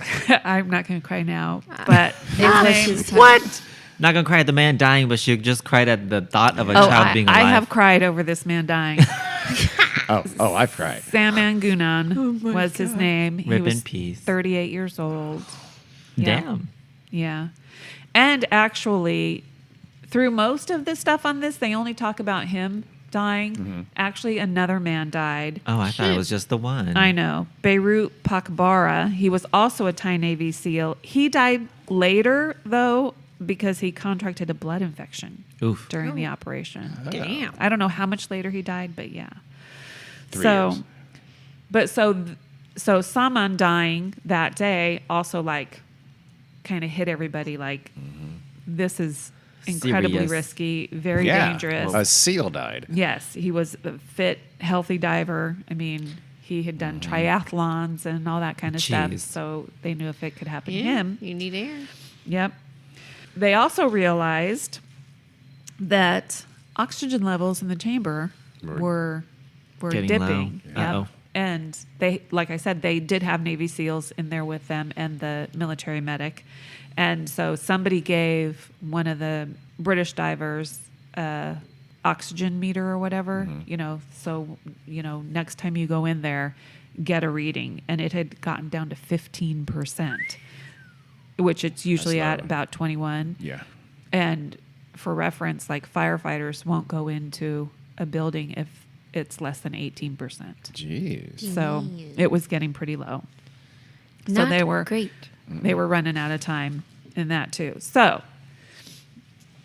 I'm not going to cry now, but It was his name- his time. What? Not gonna cry at the man dying, but she just cried at the thought of a child being alive. I have cried over this man dying. Oh, I've cried. Sam Angunan was his name. He Rip was in peace. 38 years old. Yeah. Damn. Yeah. And actually, through most of the stuff on this, they only talk about him dying. Actually, another man died. Oh, I thought Shit. it was just the one. I know. Beirut Pakbara. He was also a Thai Navy SEAL. He died later, though, because he contracted a blood infection Oof. during the operation. Damn. I don't know how much later he died, but yeah. 3 so, years. but so Saman dying that day also like kind of hit everybody like this is incredibly Serious. risky, very Yeah. dangerous. A SEAL died. Yes, he was a fit, healthy diver. I mean, he had done triathlons and all that kind of stuff, Jeez. so they knew if it could happen Yeah, to him. you need air. Yep. They also realized that oxygen levels in the chamber were Getting dipping. low. Yep. Uh-oh. And they, like I said, they did have Navy SEALs in there with them and the military medic. And so somebody gave one of the British divers oxygen meter or whatever, so next time you go in there, get a reading. And it had gotten down to 15%. Which it's usually That's at low. about 21. Yeah. And for reference, like firefighters won't go into a building if it's less than 18%. Jeez. So it was getting pretty low. So Not they were great. They were running out of time in that too. So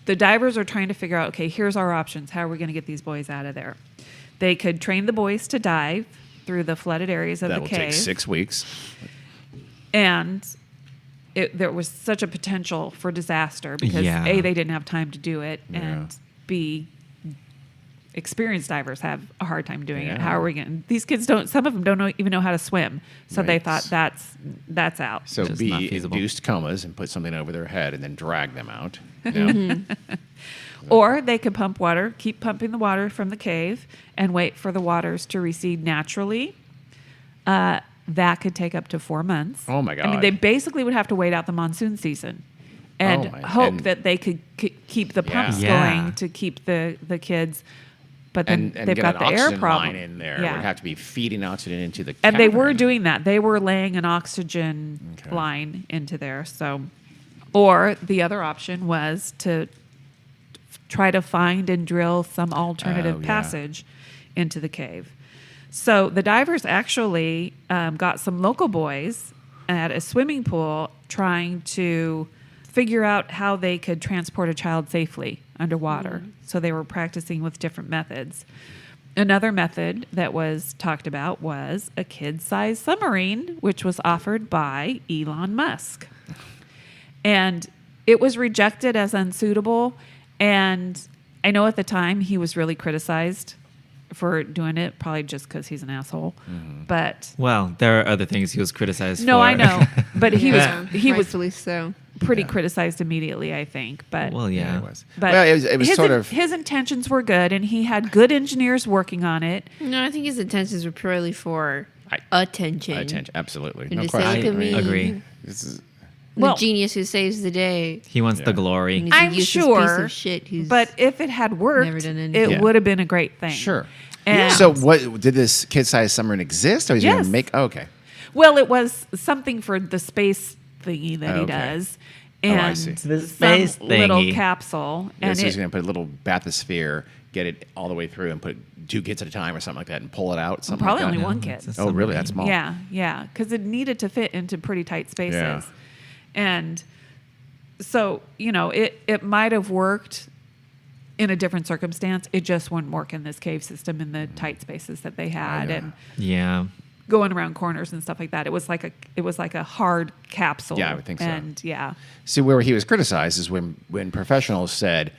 the divers are trying to figure out, okay, here's our options. How are we going to get these boys out of there? They could train the boys to dive through the flooded areas of That the will cave. take 6 weeks. And there was such a potential for disaster because Yeah. A, they didn't have time to do it, Yeah. and B, experienced divers have a hard time doing it. Yeah. How are we going? These kids don't. Some of them don't even know how to swim, so they Right. thought that's out. So Just not B, feasible. induced comas and put something over their head and then drag them out. No? Or they could pump water, keep pumping the water from the cave, and wait for the waters to recede naturally. That could take up to 4 months. Oh, my I mean, God. they basically would have to wait out the monsoon season and Oh, my- hope and- that they could keep the pumps Yeah. going to keep the kids. But then And they've get got an the air oxygen problem line in there. Yeah. Would have to be feeding oxygen into the And they were cavern. doing that. They were laying an oxygen Okay. line into there. So, or the other option was to try to find and drill some alternative Oh, yeah. passage into the cave. So the divers actually got some local boys at a swimming pool trying to figure out how they could transport a child safely underwater. So they were practicing with different methods. Another method that was talked about was a kid-sized submarine, which was offered by Elon Musk. And it was rejected as unsuitable. And I know at the time he was really criticized for doing it, probably just because he's an asshole. But Well, there are other things he was criticized for. no, I know. But he Yeah, was rightfully so. pretty Yeah. criticized immediately, I think. But Well, yeah. It was. but Well, it was his, sort of. his intentions were good, and he had good engineers working on it. No, I think his intentions were purely for I- attention. Attention, absolutely. And No to say, question. look at me. Agree. This is, The Well- genius who saves the day. He wants Yeah. the And glory. he's a I'm useless sure, piece of shit who's But if it had worked, never done it anything. Yeah. would have been a great thing. sure. And So, what did this kid-sized submarine exist, or was he Yes. going to make? Oh, okay. Well, it was something for the space thingy that he Okay. does. Oh, I And see. The some space little thingy. capsule. Yeah, And so he's it, going to put a little bathysphere, get it all the way through, and put 2 kids at a time or something like that, and pull it out. Something probably like that. only one kid. It's a Oh, really? submarine. That's small. Yeah, because it needed to fit into pretty tight spaces. Yeah. And so, it might have worked in a different circumstance. It just wouldn't work in this cave system in the tight spaces that they had yeah. and Yeah. going around corners and stuff like that. It was like a hard capsule. Yeah, I would think so. And yeah. See, where he was criticized is when professionals said,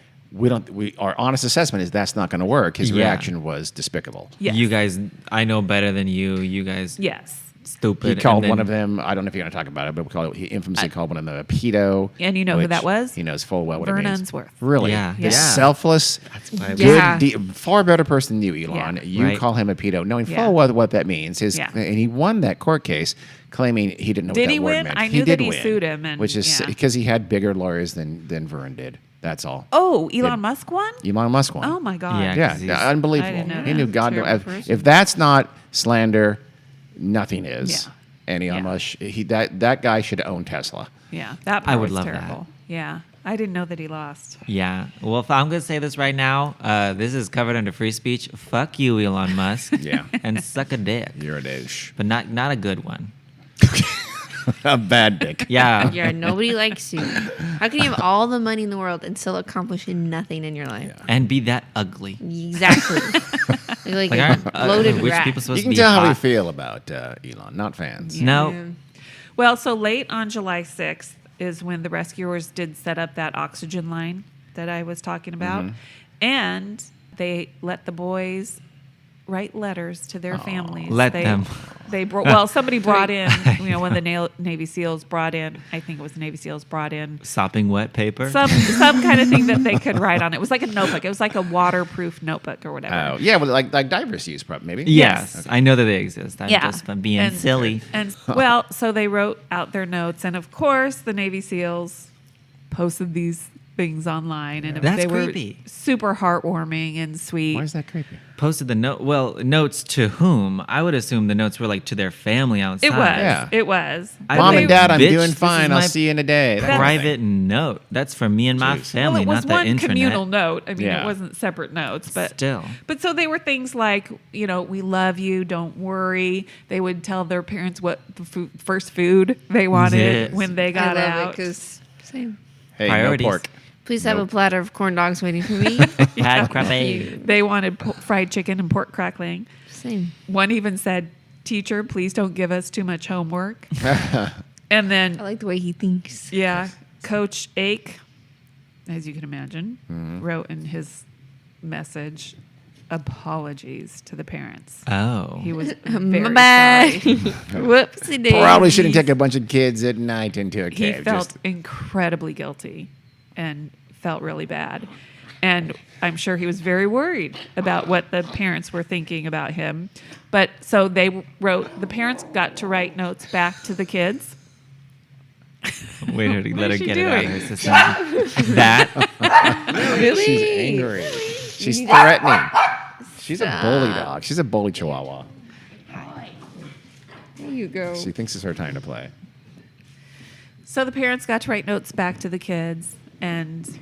our honest assessment is that's not going to work. His Yeah. reaction was despicable. Yes. You guys, I know better than you. You guys, Yes. stupid. He called and then- one of them, I don't know if you're going to talk about it, but he infamously called one of them a pedo. And you know who which that was? He knows full well what it Vernon means. Unsworth. Really? Yeah. This Yeah. selfless, why- Yeah. far better person than you, Elon. Yeah. You Right. call him a pedo, knowing Yeah. full well what that means. Yeah. And he won that court case, claiming he didn't know Did what that he word win? meant. I he knew did that he win, sued him, and- which is yeah. because he had bigger lawyers than Vern did. That's all. Oh, Elon Musk won? Elon Musk won. Oh my God. Yeah. Yeah, 'cause he's- unbelievable. I didn't know He that. knew God. Terrible If, person. if that's not slander, nothing is. Yeah. And Elon Yeah. Musk, that guy should own Tesla. Yeah. That I part would was love terrible. Yeah. I didn't know that he lost. Yeah. Well, if I'm going to say this right now, this is covered under free speech. Fuck you, Elon Musk. Yeah. And suck a dick. You're a douche. But not a good one. A bad dick. Yeah. Yeah, nobody likes you. How can you have all the money in the world and still accomplish nothing in your life? And be that ugly. Exactly. You're like, Like, a aren't bloated rich rat. people supposed You to can be tell how we hot? feel about Elon, not fans. No. Yeah. Well, so late on July 6th is when the rescuers did set up that oxygen line that I was talking about. And they let the boys write letters to their families. Let them. Somebody brought in, when the Navy SEALs brought in, I think it was the Navy SEAls brought in Sopping wet paper. some kind of thing that they could write on. It was like a notebook. It was like a waterproof notebook or whatever. Oh, yeah, well, like divers use, probably, maybe. Yes. Yes. I know that they exist. I'm just being And- silly. And so they wrote out their notes, and of course the Navy SEAls posted these things online, and That's they were creepy. super heartwarming and sweet. Why is that creepy? Posted the note. Well, notes to whom? I would assume the notes were like to their family outside. It was. Yeah. It was. I Mom would- and Dad, I'm Bitch, doing this fine. is I'll my see you in a day. That kind of Private thing. note. That's for me and my Jeez. family, Well, it was not the one internet. communal note. I mean, Yeah. it wasn't separate notes, but Still. But so they were things like, we love you, don't worry. They would tell their parents what the first food they wanted Yes. when they I got love it out. because same. Hey, Priorities. no pork. Please have a Nope. platter of corn dogs waiting for me. Had crappy. They wanted fried chicken and pork crackling. Same. One even said, "Teacher, please don't give us too much homework." And I then, like the way he thinks. yeah, Coach Ake, as you can imagine, wrote in his message, apologies to the parents. Oh. He was My very bad. sorry. Whoopsie daisy. Probably shouldn't take a bunch of kids at night into a He cave. felt Just- incredibly guilty and felt really bad. And I'm sure he was very worried about what the parents were thinking about him. But so the parents got to write notes back to the kids. Wait her to What let her is she get it out of doing? her system. That. Really? She's angry. She's threatening. She's a bully dog. She's a bully chihuahua. There you go. She thinks it's her time to play. So the parents got to write notes back to the kids. And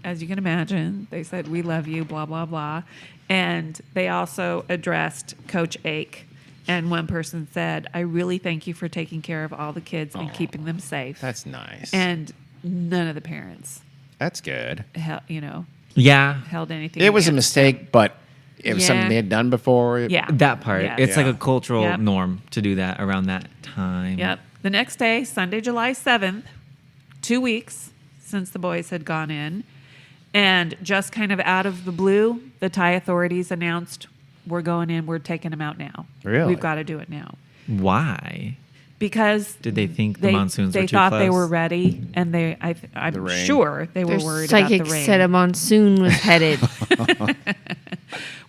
as you can imagine, they said, "We love you, blah, blah, blah." And they also addressed Coach Ake. And one person said, "I really thank you for taking care of all the kids and keeping them safe." That's nice. And none of the parents, That's good. Yeah. held anything. It was a against mistake, but it was something Yeah. they had done before. them. Yeah. That part. Yes. It's like Yeah. a cultural Yep. norm to do that around that time. Yep. The next day, Sunday, July 7th, 2 weeks since the boys had gone in, and just kind of out of the blue, the Thai authorities announced, "We're going in. We're taking them out now. Really? We've got to do it now." Why? Because Did they think they, the monsoons they were too thought close? they were ready, and I'm The rain. sure they were Their worried about the psychic rain. said a monsoon was headed.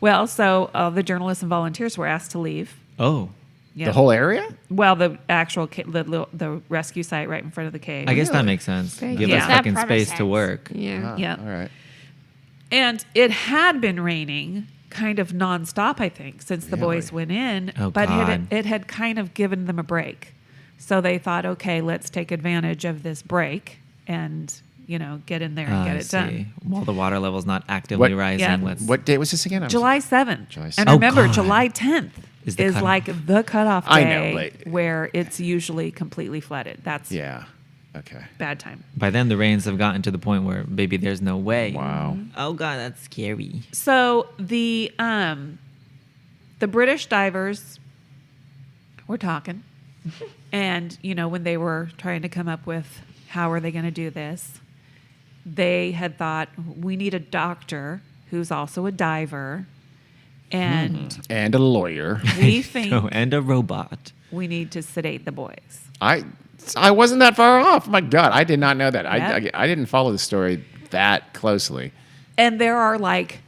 Well, so the journalists and volunteers were asked to leave. Oh. Yeah. The whole area? Well, the actual the rescue site right in front of the cave. I guess that Really? makes sense. Very Give good. us That fucking space to work. Yeah. Yeah. All right. And it had been raining kind of nonstop, I think, since the boys went in. Oh, but God. it had kind of given them a break. So they thought, okay, let's take advantage of this break and, get in there and get I it done. While the water level's not actively What- rising. Yeah. Let's, What date was this again? I'm July 7th. July And 7th. Oh, remember, God. July 10th Is is, the cutoff. like the cutoff I day know, but- where it's usually completely flooded. That's Yeah. Okay. bad time. by then, the rains have gotten to the point where maybe there's no way. Wow. Oh, God, that's scary. So the British divers were talking, and when they were trying to come up with how are they going to do this, they had thought we need a doctor who's also a diver, and And a lawyer. we think Oh, and a robot. we need to sedate the boys. I wasn't that far off. My God, I did not know that. Yep. I didn't follow the story that closely. And there are like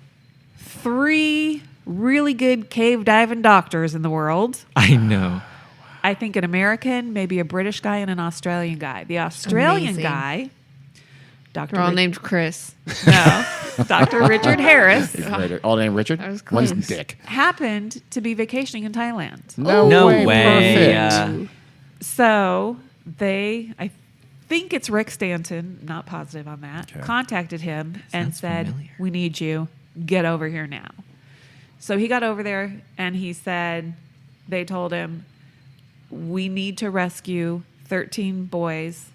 3 really good cave diving doctors in the world. I know. I think an American, maybe a British guy, and an Australian guy. The Australian Amazing. guy, Dr. They're all Ri- named Chris. No, Dr. Richard Harris, All named Richard? I was One's close. Dick. happened to be vacationing in Thailand. No way. Perfect. So I think it's Rick Stanton, not positive on that, Okay. contacted him and Sounds said, familiar. we need you, get over here now. So he got over there and he said, they told him, we need to rescue 13 boys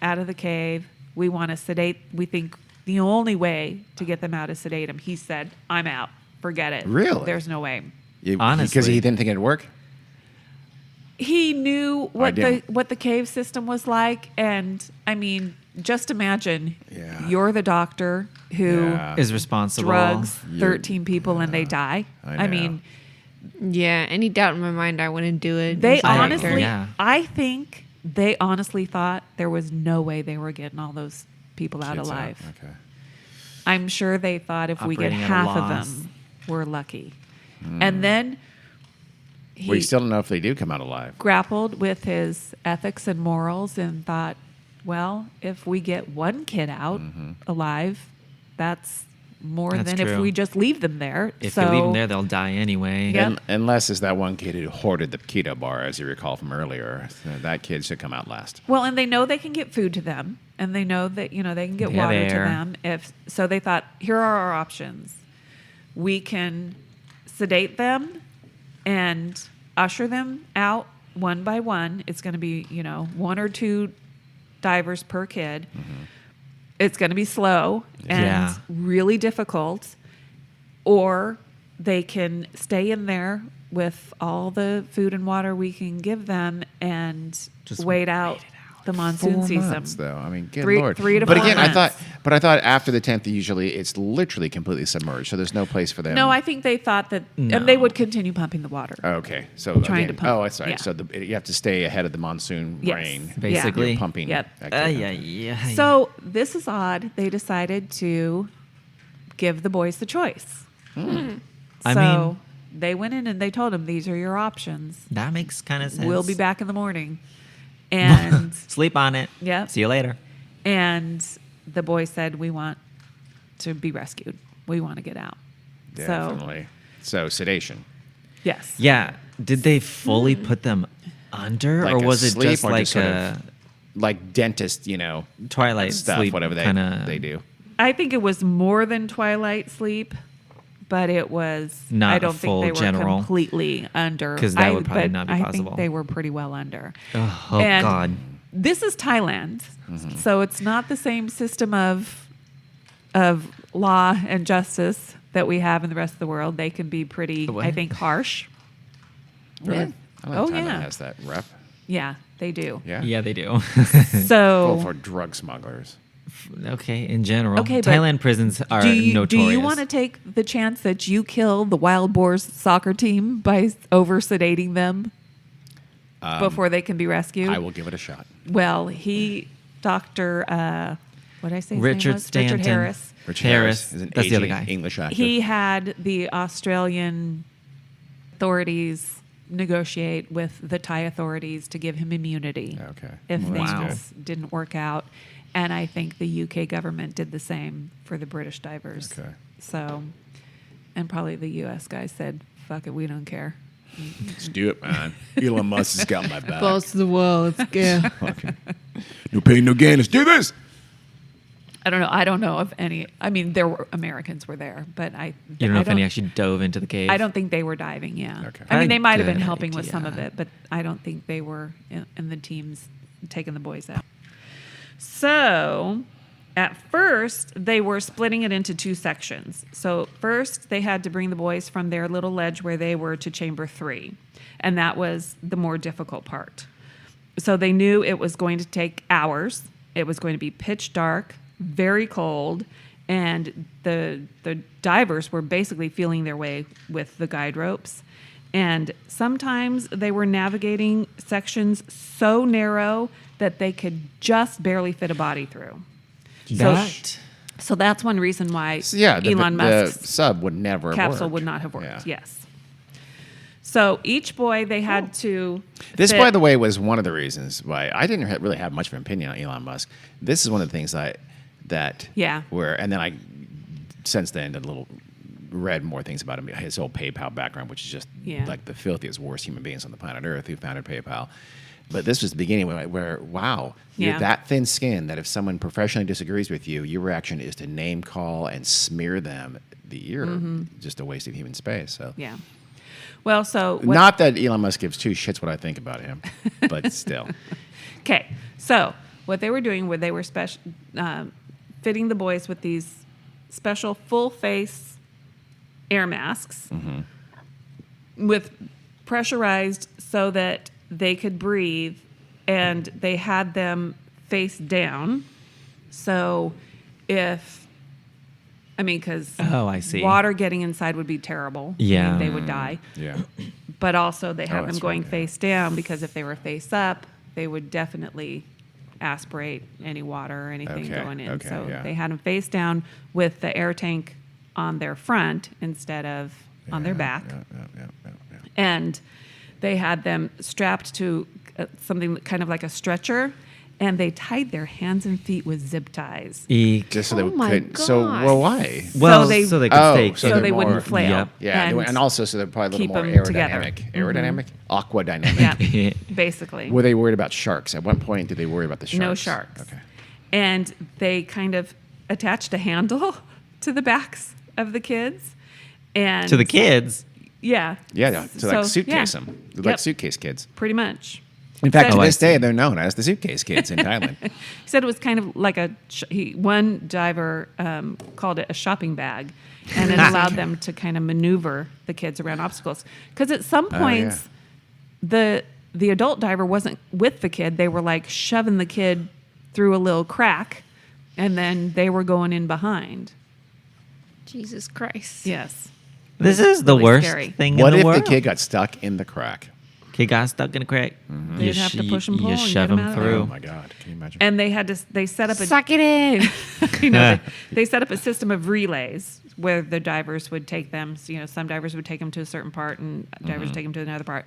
out of the cave. We want to sedate. We think the only way to get them out is sedate them. He said, I'm out. Forget it. Really? There's no way. Honestly. Because he didn't think it'd work? He knew what didn't. the cave system was like, and I mean, just imagine Yeah. you're the doctor who Yeah. Is responsible. drugs You're- 13 people and they die. I I know. mean, Yeah, any doubt in my mind, I wouldn't do it. they as a doctor. honestly, Yeah. I think they honestly thought there was no way they were getting all those people out Kids alive. Okay. I'm sure they thought if we get Operating at a half of loss. them, we're lucky. Hmm. And then he We still don't know if they do come out alive. grappled with his ethics and morals and thought, well, if we get one kid out alive, that's more That's than if true. we just leave them there. If so, you leave them there, they'll die anyway. Yeah. Unless it's that one kid who hoarded the keto bar, as you recall from earlier. So that kid should come out last. well, and they know they can get food to them, and they know that they can get They have water to air. them. If so, they thought, here are our options. We can sedate them and usher them out one by one. It's going to be 1 or 2 divers per kid. It's going to be slow and Yeah. really difficult, or they can stay in there with all the food and water we can give them and Just wait out the monsoon 4 season. months, though. I mean, good Three- lord. 3 to but 4 again, I months. thought after the 10th, usually it's literally completely submerged, so there's no place for them. No, I think they thought that, No. and they would continue pumping the water. Oh, okay, so Trying again, to pump. oh, that's right. Yeah. So you have to stay ahead of the monsoon Yes. rain. Basically. You're pumping. Yep. activity. Yeah. So this is odd. They decided to give the boys the choice. I So mean- they went in and they told them, these are your options. That makes kind of sense. We'll be back in the morning. And Sleep on it. Yep. See you later. and the boy said, we want to be rescued. We want to get out. So Definitely. So sedation. yes. Yeah. Did they fully put them under, Like or was it asleep just or like just sort a of like dentist, Twilight stuff, sleep whatever they kinda, they do. I think it was more than twilight sleep, but it was Not I a don't full think they were general. completely under 'Cause that would probably but not be I possible. think they were pretty well under. Oh, And God. This is Thailand, Mm-hmm. so it's not the same system of law and justice that we have in the rest of the world. They can be pretty, What? I think, harsh. Really? I like Oh, Thailand yeah. has that rep. Yeah, they do. Yeah. Yeah, they do. So Well, for drug smugglers. Okay, in general. Okay, but Thailand prisons are do you notorious. want to take the chance that you kill the Wild Boars soccer team by over sedating them before they can be rescued? I will give it a shot. Well, Dr. What did I say? His Richard name was? Stanton. Richard Harris. Richard Harris. is an That's the other aging guy. English actor. He had the Australian authorities negotiate with the Thai authorities to give him immunity Okay. if Well, that's things didn't work out. And I think the UK government did the same for the British divers. Okay. So And probably the U.S. guy said, "Fuck it, we don't care." Let's do it, man. Elon Musk has got my back. Boss of the world. Let's go. No pain, no gain. Let's do this. I don't know. I don't know if any. I mean, there were Americans were there, but You don't know if any actually dove into the cave? I don't think they were diving. Yeah. Okay. I mean, they might have been Good helping with some of idea. it, but I don't think they were in the teams taking the boys out. So, at first, they were splitting it into two sections. So, first, they had to bring the boys from their little ledge where they were to chamber 3, and that was the more difficult part. So, they knew it was going to take hours. It was going to be pitch dark, very cold, and the divers were basically feeling their way with the guide ropes. And sometimes they were navigating sections so narrow that they could just barely fit a body through. That So that's one reason why So, yeah, Elon the Musk's sub would never have capsule worked. would not have worked. Yeah. Yes. So each boy they had to. This, fit- by the way, was one of the reasons why I didn't really have much of an opinion on Elon Musk. This is one of the things that Yeah. were, and then I since then read more things about him. His whole PayPal background, which is just Yeah. like the filthiest, worst human beings on the planet Earth who founded PayPal. But this was the beginning where wow, you're Yeah. that thin skinned that if someone professionally disagrees with you, your reaction is to name call and smear them. You're just a waste of human space. So Yeah. Well, so what- not that Elon Musk gives two shits what I think about him, but still. Okay, so what they were doing was they were fitting the boys with these special full face air masks with pressurized so that they could breathe, and they had them face down. So because Oh, I see. water getting inside would be terrible. Yeah. They would die. Yeah. But also they had them that's going right, yeah. face down because if they were face up, they would definitely aspirate any water or anything Okay, going in. okay, So yeah. they had them face down with the air tank on their front instead of on their back. Yeah. And they had them strapped to something kind of like a stretcher, and they tied their hands and feet with zip ties. Just so they Oh my couldn't. So, gosh. well, why? Well, they- so they could Oh, stay. so So they're they wouldn't more- flail. Yep. Yeah, and and also so they're probably a keep little more them together. aerodynamic. Aquadynamic. Yeah, basically. Were they worried about sharks? At one point, did they worry about the sharks? No sharks. Okay. And they kind of attached a handle to the backs of the kids. And To the kids. Yeah. Yeah, to like suitcase yeah. them. They're Yep, like suitcase kids. pretty much. In fact, Said- to I this see. day, they're known as the suitcase kids in Thailand. He said it was kind of like one diver called it a shopping bag, and it allowed them to kind of maneuver the kids around obstacles. Because at some points, the adult diver wasn't with the kid; they were like shoving the kid through a little crack, and then they were going in behind. Jesus Christ. Yes. This is the really worst scary. thing What in if the world. the kid got stuck in the crack? Kid got stuck in a crack. They'd have to push and pull You and shove get 'em him out of through. Oh my God! Can you imagine? And they set up a Suck it in. they set up a system of relays where the divers would take them. So, some divers would take them to a certain part, and divers would take them to another part.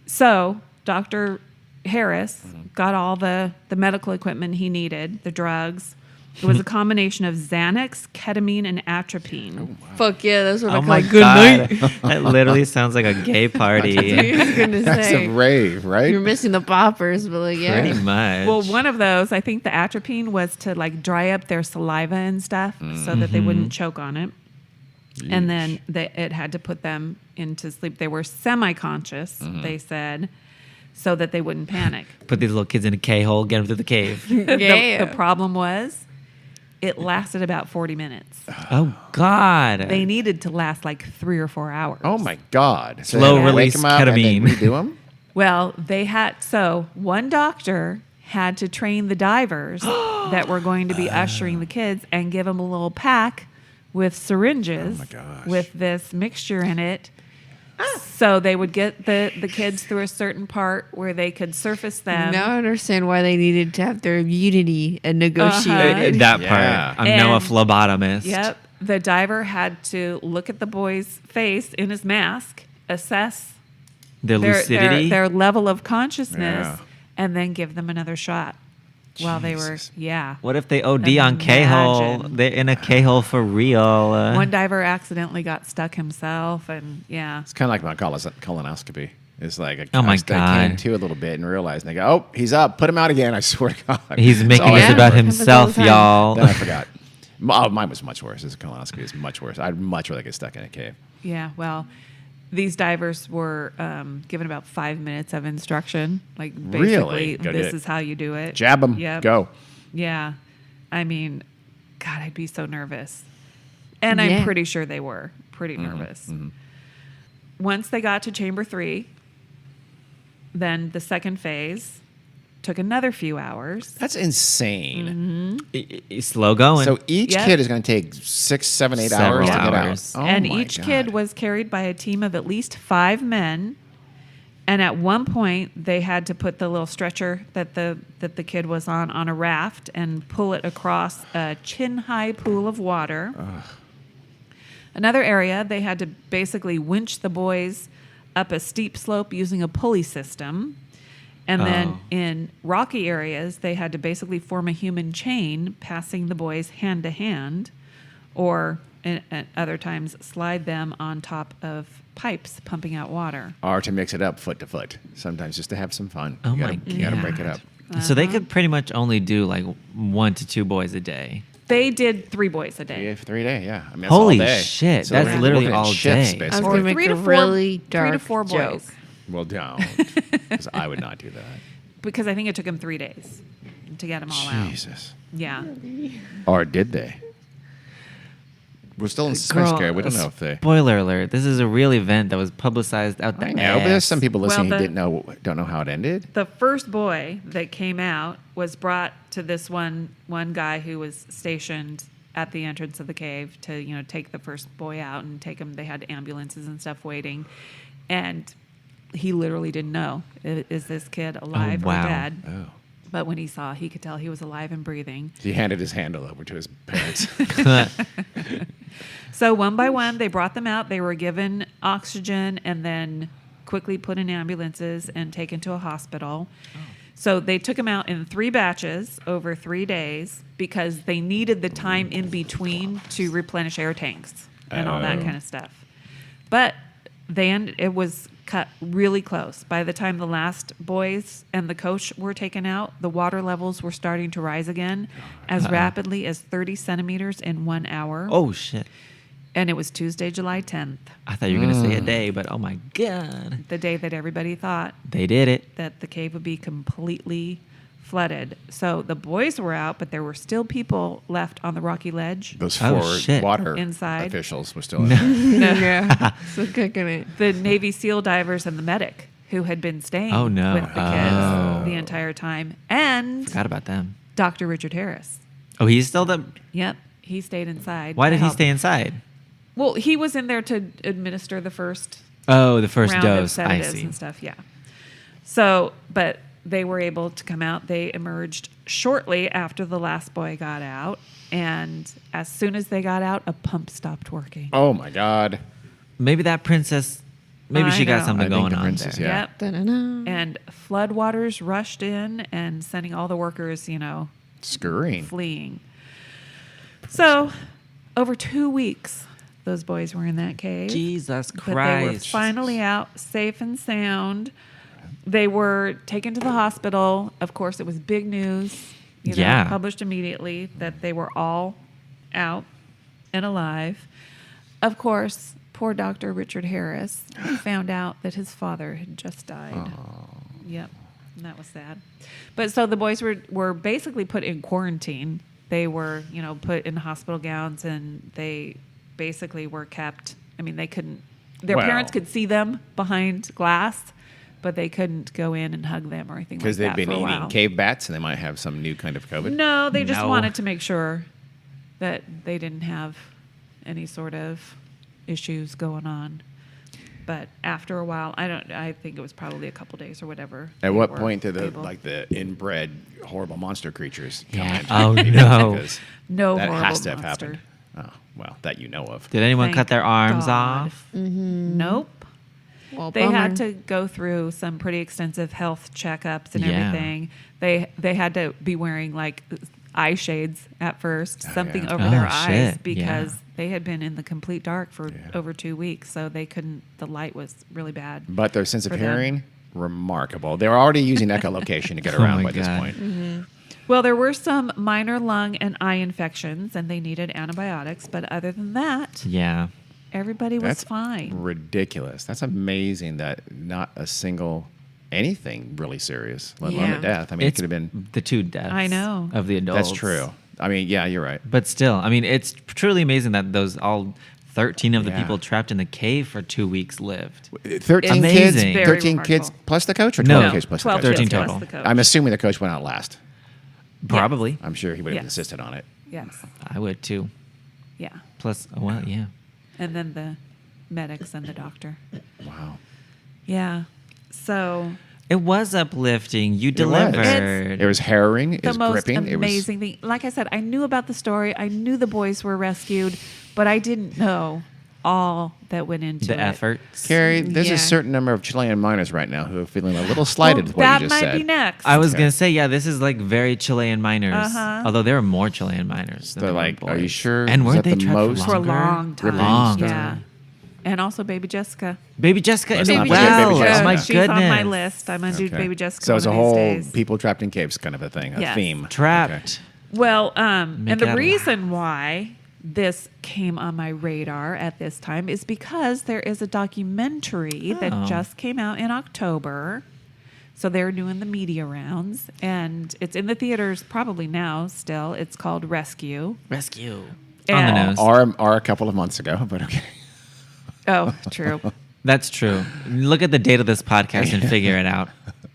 So Dr. Harris got all the medical equipment he needed, the drugs. It was a combination of Xanax, ketamine, and atropine. Fuck yeah, that's what I Oh call my good god, night. that literally sounds like a gay party. I was gonna That's say a rave, right? you're missing the poppers, but like yeah. Pretty much. Well, one of those, I think the atropine was to like dry up their saliva and stuff so that they wouldn't choke on it. And then it had to put them into sleep. They were semi-conscious, they said, so that they wouldn't panic. Put these little kids in a K-hole, get them to the cave. Yeah. The problem was it lasted about 40 minutes. Oh God. They needed to last like 3 or 4 hours. Oh my God! So Slow they had to release wake 'em up and then ketamine. redo them. Well, one doctor had to train the divers that were going to be ushering the kids and give them a little pack with syringes Oh my gosh. with this mixture in it. So they would get the kids through a certain part where they could surface them. Now I understand why they needed to have their immunity and negotiate. That Yeah. part. I'm now a And- phlebotomist. Yep. The diver had to look at the boy's face in his mask, assess The lucidity. their level of consciousness, Yeah. and then give them another shot. while they were, Jesus. yeah. What if they OD on K-hole? Imagine. They're in a K-hole for real. One diver accidentally got stuck himself, and yeah. It's kind of like my colonoscopy. It's like Oh my I came God. to a little bit and realized, and they go, "Oh, he's up. Put him out again." I swear to God, He's That's making all I this Yeah. about remember. Happens all the himself, time. y'all. Then I forgot. Oh, mine was much worse. This colonoscopy is much worse. I'd much rather get stuck in a cave. Yeah, well, these divers were given about 5 minutes of instruction. Like, basically, Really? Go do this it. is how you do it. Jab him. Yep. Go. Yeah. I mean, God, I'd be so nervous. And Yeah. I'm pretty sure they were pretty nervous. Once they got to chamber 3, then the second phase took another few hours. That's insane. Slow going. So each Yep. kid is going to take 6, 7, 8 Several hours to get hours. out. Oh and my each God. kid was carried by a team of at least 5 men. And at one point, they had to put the little stretcher that the kid was on a raft and pull it across a chin-high pool of water. Another area, they had to basically winch the boys up a steep slope using a pulley system. And then Oh. in rocky areas, they had to basically form a human chain, passing the boys hand to hand, or at other times slide them on top of pipes pumping out water. Or to mix it up foot to foot. Sometimes just to have some fun. Oh you gotta, my You got to break it God. up. So they could pretty much only do like 1 to 2 boys a day. They did 3 boys a day. 3 day, yeah. I mean, that's Holy all day. shit, So that's we're literally looking at all shifts, day. I was basically. going to make 3 a to 4 really 3 dark to 4 boys. joke. Well, don't. 'Cause I would not do that. Because I think it took them 3 days to get them all out. Jesus. Yeah. Or did they? We're still in suspense, Girl, Gary. We don't know if they. Spoiler alert, this is a real event that was publicized out the I know, but there's some people listening Well, who don't know how it ended. The first boy that came out was brought to this one guy who was stationed at the entrance of the cave to take the first boy out and take him. They had ambulances and stuff waiting, and he literally didn't know, is this kid alive wow. or dead. Oh. But when he saw, he could tell he was alive and breathing. He handed his handle over to his parents. So one by one, they brought them out. They were given oxygen and then quickly put in ambulances and taken to a hospital. So they took them out in 3 batches over 3 days because they needed the time in between to replenish air tanks and all that Oh. kind of stuff. But it was cut really close. By the time the last boys and the coach were taken out, the water levels were starting to rise again as rapidly as 30 centimeters in 1 hour. Oh shit. And it was Tuesday, July 10th, I thought you were going to say a day, but oh my God. the day that everybody thought They did it. that the cave would be completely flooded. So the boys were out, but there were still people left on the rocky ledge. Those Oh, 4 shit. water Inside. officials were still in. Yeah. So kicking it. The Navy SEAL divers and the medic who had been staying Oh, no. with the kids the entire time. And Forgot about them. Dr. Richard Harris. Oh, he's still the. Yep. He stayed inside. Why to did he help. stay inside? Well, he was in there to administer the first Oh, the first round of dose. I sedatives see. and stuff. Yeah. So, but they were able to come out. They emerged shortly after the last boy got out, and as soon as they got out, a pump stopped working. Oh my God. Maybe that princess. Maybe I she got know. something I think going the on princess, there. yeah. Yep. Da-da-da. And floodwaters rushed in and sending all the workers, Scurrying. fleeing. So, over 2 weeks, those boys were in that cave. Jesus But they were Christ. finally out, safe and sound. They were taken to the hospital. Of course, it was big news. Yeah. Published immediately that they were all out and alive. Of course, poor Dr. Richard Harris found out that his father had just died. Yep, and that was sad. But so the boys were basically put in quarantine. They were, put in hospital gowns, and they basically were kept. I mean, they couldn't. Their Well- parents could see them behind glass, but they couldn't go in and hug them or anything like Because that they've been for a eating while. cave bats and they might have some new kind of COVID. No, they just No. wanted to make sure that they didn't have any sort of issues going on. But after a while, I think it was probably a couple days or whatever. At they what were point did the able- inbred horrible monster creatures come Yeah. in? Oh, no. Because No that horrible has to have monster. happened. Oh, well, that you know of. Did anyone Thank cut their arms God. off? Nope. Well, they had bummer. to go through some pretty extensive health checkups and Yeah. everything. They had to be wearing like eye shades at first, something yeah. over Oh, their eyes shit. because Yeah. they had been in the complete dark for Yeah. over 2 weeks, so they couldn't. The light was really bad. But their sense of For them. hearing, remarkable. They were already using echolocation to get Oh around my by this God. point. Well, there were some minor lung and eye infections, and they needed antibiotics. But other than that, Yeah. everybody was That's fine. ridiculous. That's amazing that not a single anything really serious, let alone Yeah. a death. I mean, it It's could have been. the 2 deaths. I know. Of the adults. That's true. I mean, yeah, you're right. But still, I mean, it's truly amazing that those all 13 of the Yeah. people trapped in the cave for 2 weeks lived. 13 It's kids, amazing. Very 13 kids remarkable. plus the coach, or No. 12 kids plus 12 the coach? 13 kids plus total. the coach. I'm assuming the coach went out last. Probably. I'm sure he would have Yes. insisted on it. Yes. I would too. Yeah. Plus, well, yeah. And then the medics and the doctor. Wow. Yeah. So It was uplifting. You was. delivered. It was harrowing. It the was most gripping. amazing thing. Like I said, I knew about the story. I knew the boys were rescued, but I didn't know all that went into the it. efforts. Carrie, there's Yeah. a certain number of Chilean miners right now who are feeling a little slighted Well, with what that you just might said. be next. I was Okay. gonna say, yeah, this is like very Chilean miners. Uh-huh. Although there were more Chilean miners. Than They're there were like, are you boys. sure? And Is weren't that they the trapped most- for a longer? long time. Long Yeah. time. And also Baby Jessica. Baby Jessica Let's as not well. forget Baby Jessica. Oh my She's goodness. on my list. I'm gonna do Okay. Baby Jessica. So it's a one of whole these days. people trapped in caves kind of a thing, a Yes. theme. Trapped. Okay. Well, Make and it the out reason why this came on my radar at this time is because there is a documentary Oh. that just came out in October. So they're doing the media rounds, and it's in the theaters probably now still. It's called Rescue. Rescue. And- On the nose. Or a couple of months ago, but okay. Oh, true. That's true. Look at the date of this podcast and figure it out.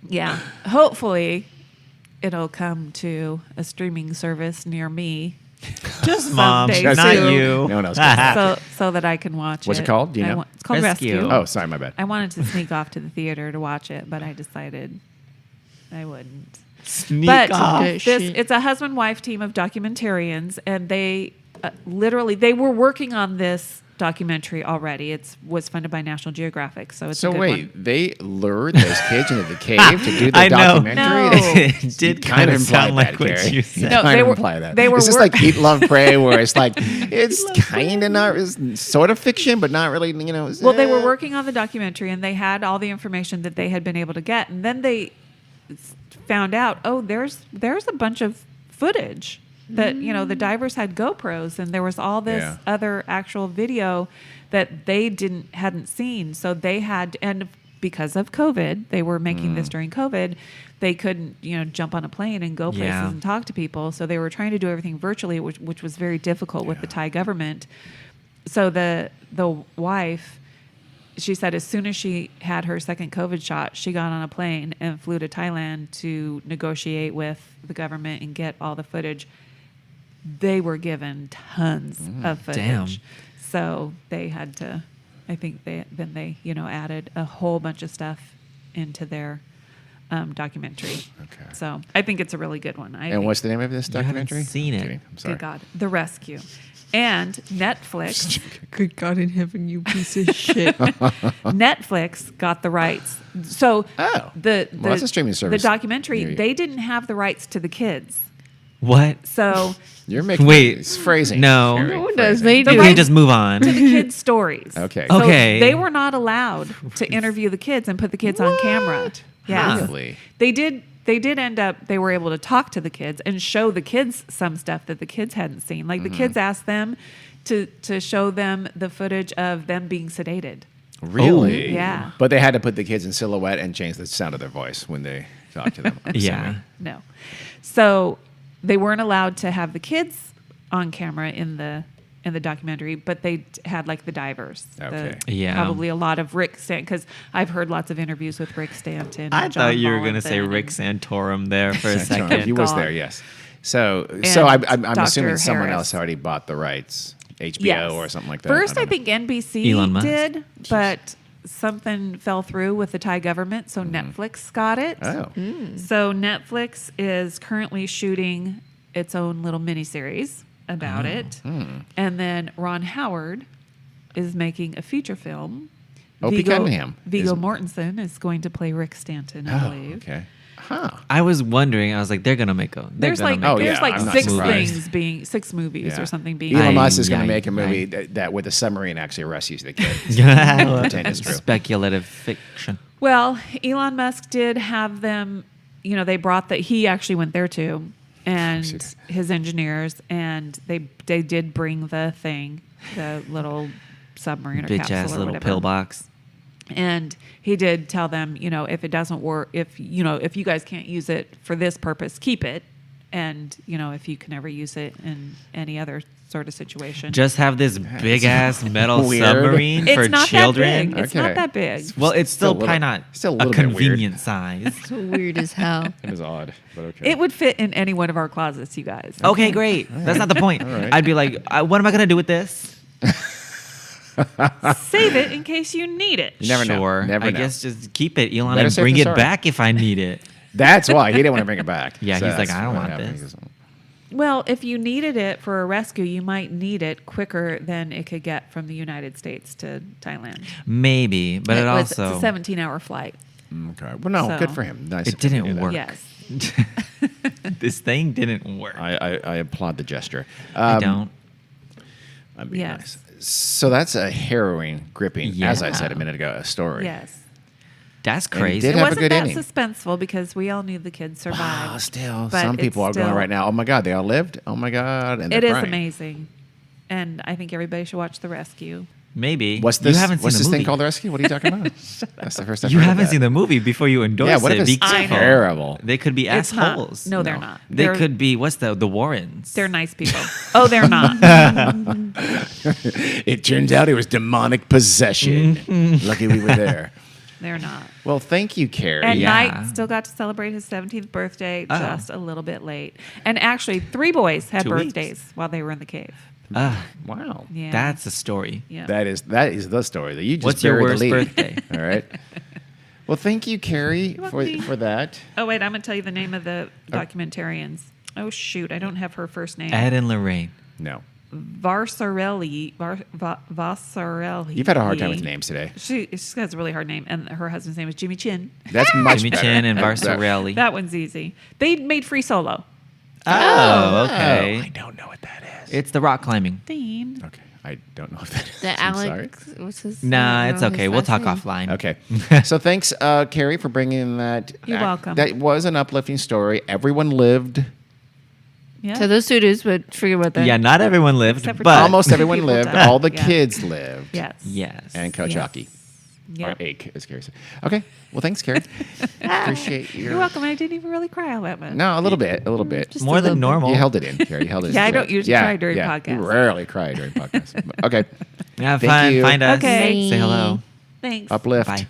Yeah. Hopefully, it'll come to a streaming service near me. Just mom, Someday not soon. you. No one else gets it. so that I can watch What's it. it called? Do you I know? wa- it's called Rescue. Rescue. Oh, sorry, my bad. I wanted to sneak off to the theater to watch it, but I decided I wouldn't. Sneak But off. Good shit. it's a husband-wife team of documentarians, and they literally they were working on this documentary already. It was funded by National Geographic, so it's a So good wait, one. they lured those kids into the cave to do the I know. documentary? No. It You did kind of sound imply like that, what Carrie. you said. No, kind they of were- imply that. they were Is this work- like Eat, Love, Pray, where it's like it's kind of not, it's sort of fiction, but not really, you know. Well, they were working on the documentary, and they had all the information that they had been able to get, and then they found out, oh, there's a bunch of footage that the divers had GoPros, and there was all this Yeah. other actual video that they hadn't seen. So they had, and because of COVID, they were making this during COVID. They couldn't, jump on a plane and go places Yeah. and talk to people. So they were trying to do everything virtually, which was very difficult with the Thai government. So the wife, she said as soon as she had her second COVID shot, she got on a plane and flew to Thailand to negotiate with the government and get all the footage. They were given tons of footage. damn. So they had to, I think they added a whole bunch of stuff into their documentary. Okay. So I think it's a really good one. And what's the name of this You haven't documentary? seen I'm it. kidding. I'm sorry. Good God. The Rescue. And Netflix. Good God in heaven, you piece of shit. Netflix got the rights. So Oh. the Well, that's a streaming service The documentary, near you. they didn't have the rights to the kids. What? So You're making Wait. it's phrasing. No. Carrie, No one does. phrasing. They The You do. right- can just move on. to the kids' stories. Okay. So Okay. they were not allowed to interview the kids and put the kids on camera. Yeah. Really? They did end up, they were able to talk to the kids and show the kids some stuff that the kids hadn't seen. Like the kids asked them to show them the footage of them being sedated. Really? Oh, yeah. But they had to put the kids in silhouette and change the sound of their voice when they talked to them. I'm Yeah. assuming. No. So they weren't allowed to have the kids on camera in the documentary, but they had like the divers. Okay. Yeah. Probably a lot of Rick Stanton, because I've heard lots of interviews with Rick Stanton. I and thought John you were going to say Mollison Rick and- Santorum there for a He second. was God. there, yes. So And I'm Dr. assuming someone Harris. else already bought the rights, HBO Yes. or something like that. First, I don't know. think NBC Elon Musk. did, but something fell through with the Thai government, so Netflix got it. Oh, So Netflix is currently shooting its own little miniseries about it. And then Ron Howard is making a feature film Opie Cunningham. Viggo is- Mortensen is going to play Rick Stanton, I Oh, believe. okay. Huh. I was wondering. I was like, they're gonna make a. There's like Oh, there's yeah, like I'm not six surprised. things being 6 movies Yeah. or something being. Elon Aye, Musk is going to aye, make a movie aye. that with a submarine actually rescues the kid. pretend it's true. Speculative fiction. Well, Elon Musk did have them. They brought that. He actually went there too, and Shoot. his engineers, and they did bring the thing, the little submarine or Bitch capsule ass or little whatever. pillbox. And he did tell them, if it doesn't work, if you guys can't use it for this purpose, keep it. And, if you can ever use it in any other sort of situation. Just have this big ass metal weird. submarine it's for not children. that big. It's Okay. not that big. Well, it's still Still a little- probably not still a a little bit weird. convenient size. So weird as hell. It is odd, but okay. It would fit in any one of our closets, you guys. Okay, great. That's not the point. right. I'd be like, what am I gonna do with this? Save it in case you need it. You never know. Sure. Never I know. guess just keep it, Elon, Better and safe bring than it sorry. back if I need it. That's why he didn't want to bring it back. Yeah, he's like, that's I don't what want happened. this. Well, if you needed it for a rescue, you might need it quicker than it could get from the United States to Thailand. Maybe, but it It's a also 17-hour flight. Okay. Well, no, So- good for him. Nice. It of him to didn't do that. work. Yes. this thing didn't work. I applaud the gesture. I don't. I'm being Yes. nice. So that's a harrowing, gripping, as I Yeah. said a minute ago, a story. Yes. That's And it crazy. did It have a wasn't good that ending. suspenseful because we all knew the kids survived. Wow, still, But some it's people are going still- right now, oh my God, they all lived? Oh my God. And It they're is crying. amazing. And I think everybody should watch The Rescue. Maybe. What's this, You haven't what's seen this the thing movie. called, The Rescue? What are you talking about? That's the first time You haven't seen the movie before you endorse Yeah, what it. if Be it's careful. terrible? They could be It's not. assholes. No, they're not. They They're- could be. What's the Warrens? They're nice people. Oh, they're not. It turns out it was demonic possession. Mm-hmm. Lucky we were there. They're not. Well, thank you, Carrie. And Yeah. Knight still got to celebrate his 17th birthday Oh. just a little bit late. And actually, 3 boys had 2 birthdays weeks. while they were in the cave. Wow. Yeah. That's a story. Yeah. That is the story that you just What's your buried worst the lead. birthday? All right. Well, thank you, Carrie, welcome. for that. Oh, wait, I'm going to tell you the name of the documentarians. Oh, shoot. I don't have her first name. Ed and Lorraine. No. Varsarelli. Varsarelli. You've had a hard time with names today. She has a really hard name, and her husband's name is Jimmy Chin. That's much Jimmy better. Chin and That- Varsarelli. That one's easy. They made Free Solo. Oh, I okay. don't know what that is. It's the rock climbing. Dean. Okay. I don't know what that is. The I'm sorry. Alex, what's his Nah, I don't it's know okay. his We'll last talk name. offline. Okay. So thanks, Carrie, for bringing that. You're welcome. That was an uplifting story. Everyone lived. Yeah. So those studios, but forget about that. Yeah, not everyone lived, Except for but Almost everyone People lived. died. All the Yeah. kids lived. Yes. yes. And Coach Yes. Hockey. Yeah. Or Ake, as Carrie said. Okay. Well, thanks, Carrie. Appreciate your. You're welcome. I didn't even really cry all that much. No, a little bit. A little bit. Just more a than little bit. normal. You held it in, Carrie. You held it in. Yeah, I don't usually cry during You podcasts. rarely cry during podcasts. Okay. Have Thank fun. you. Find us. Okay. Say hello. Thanks. Uplift. Bye.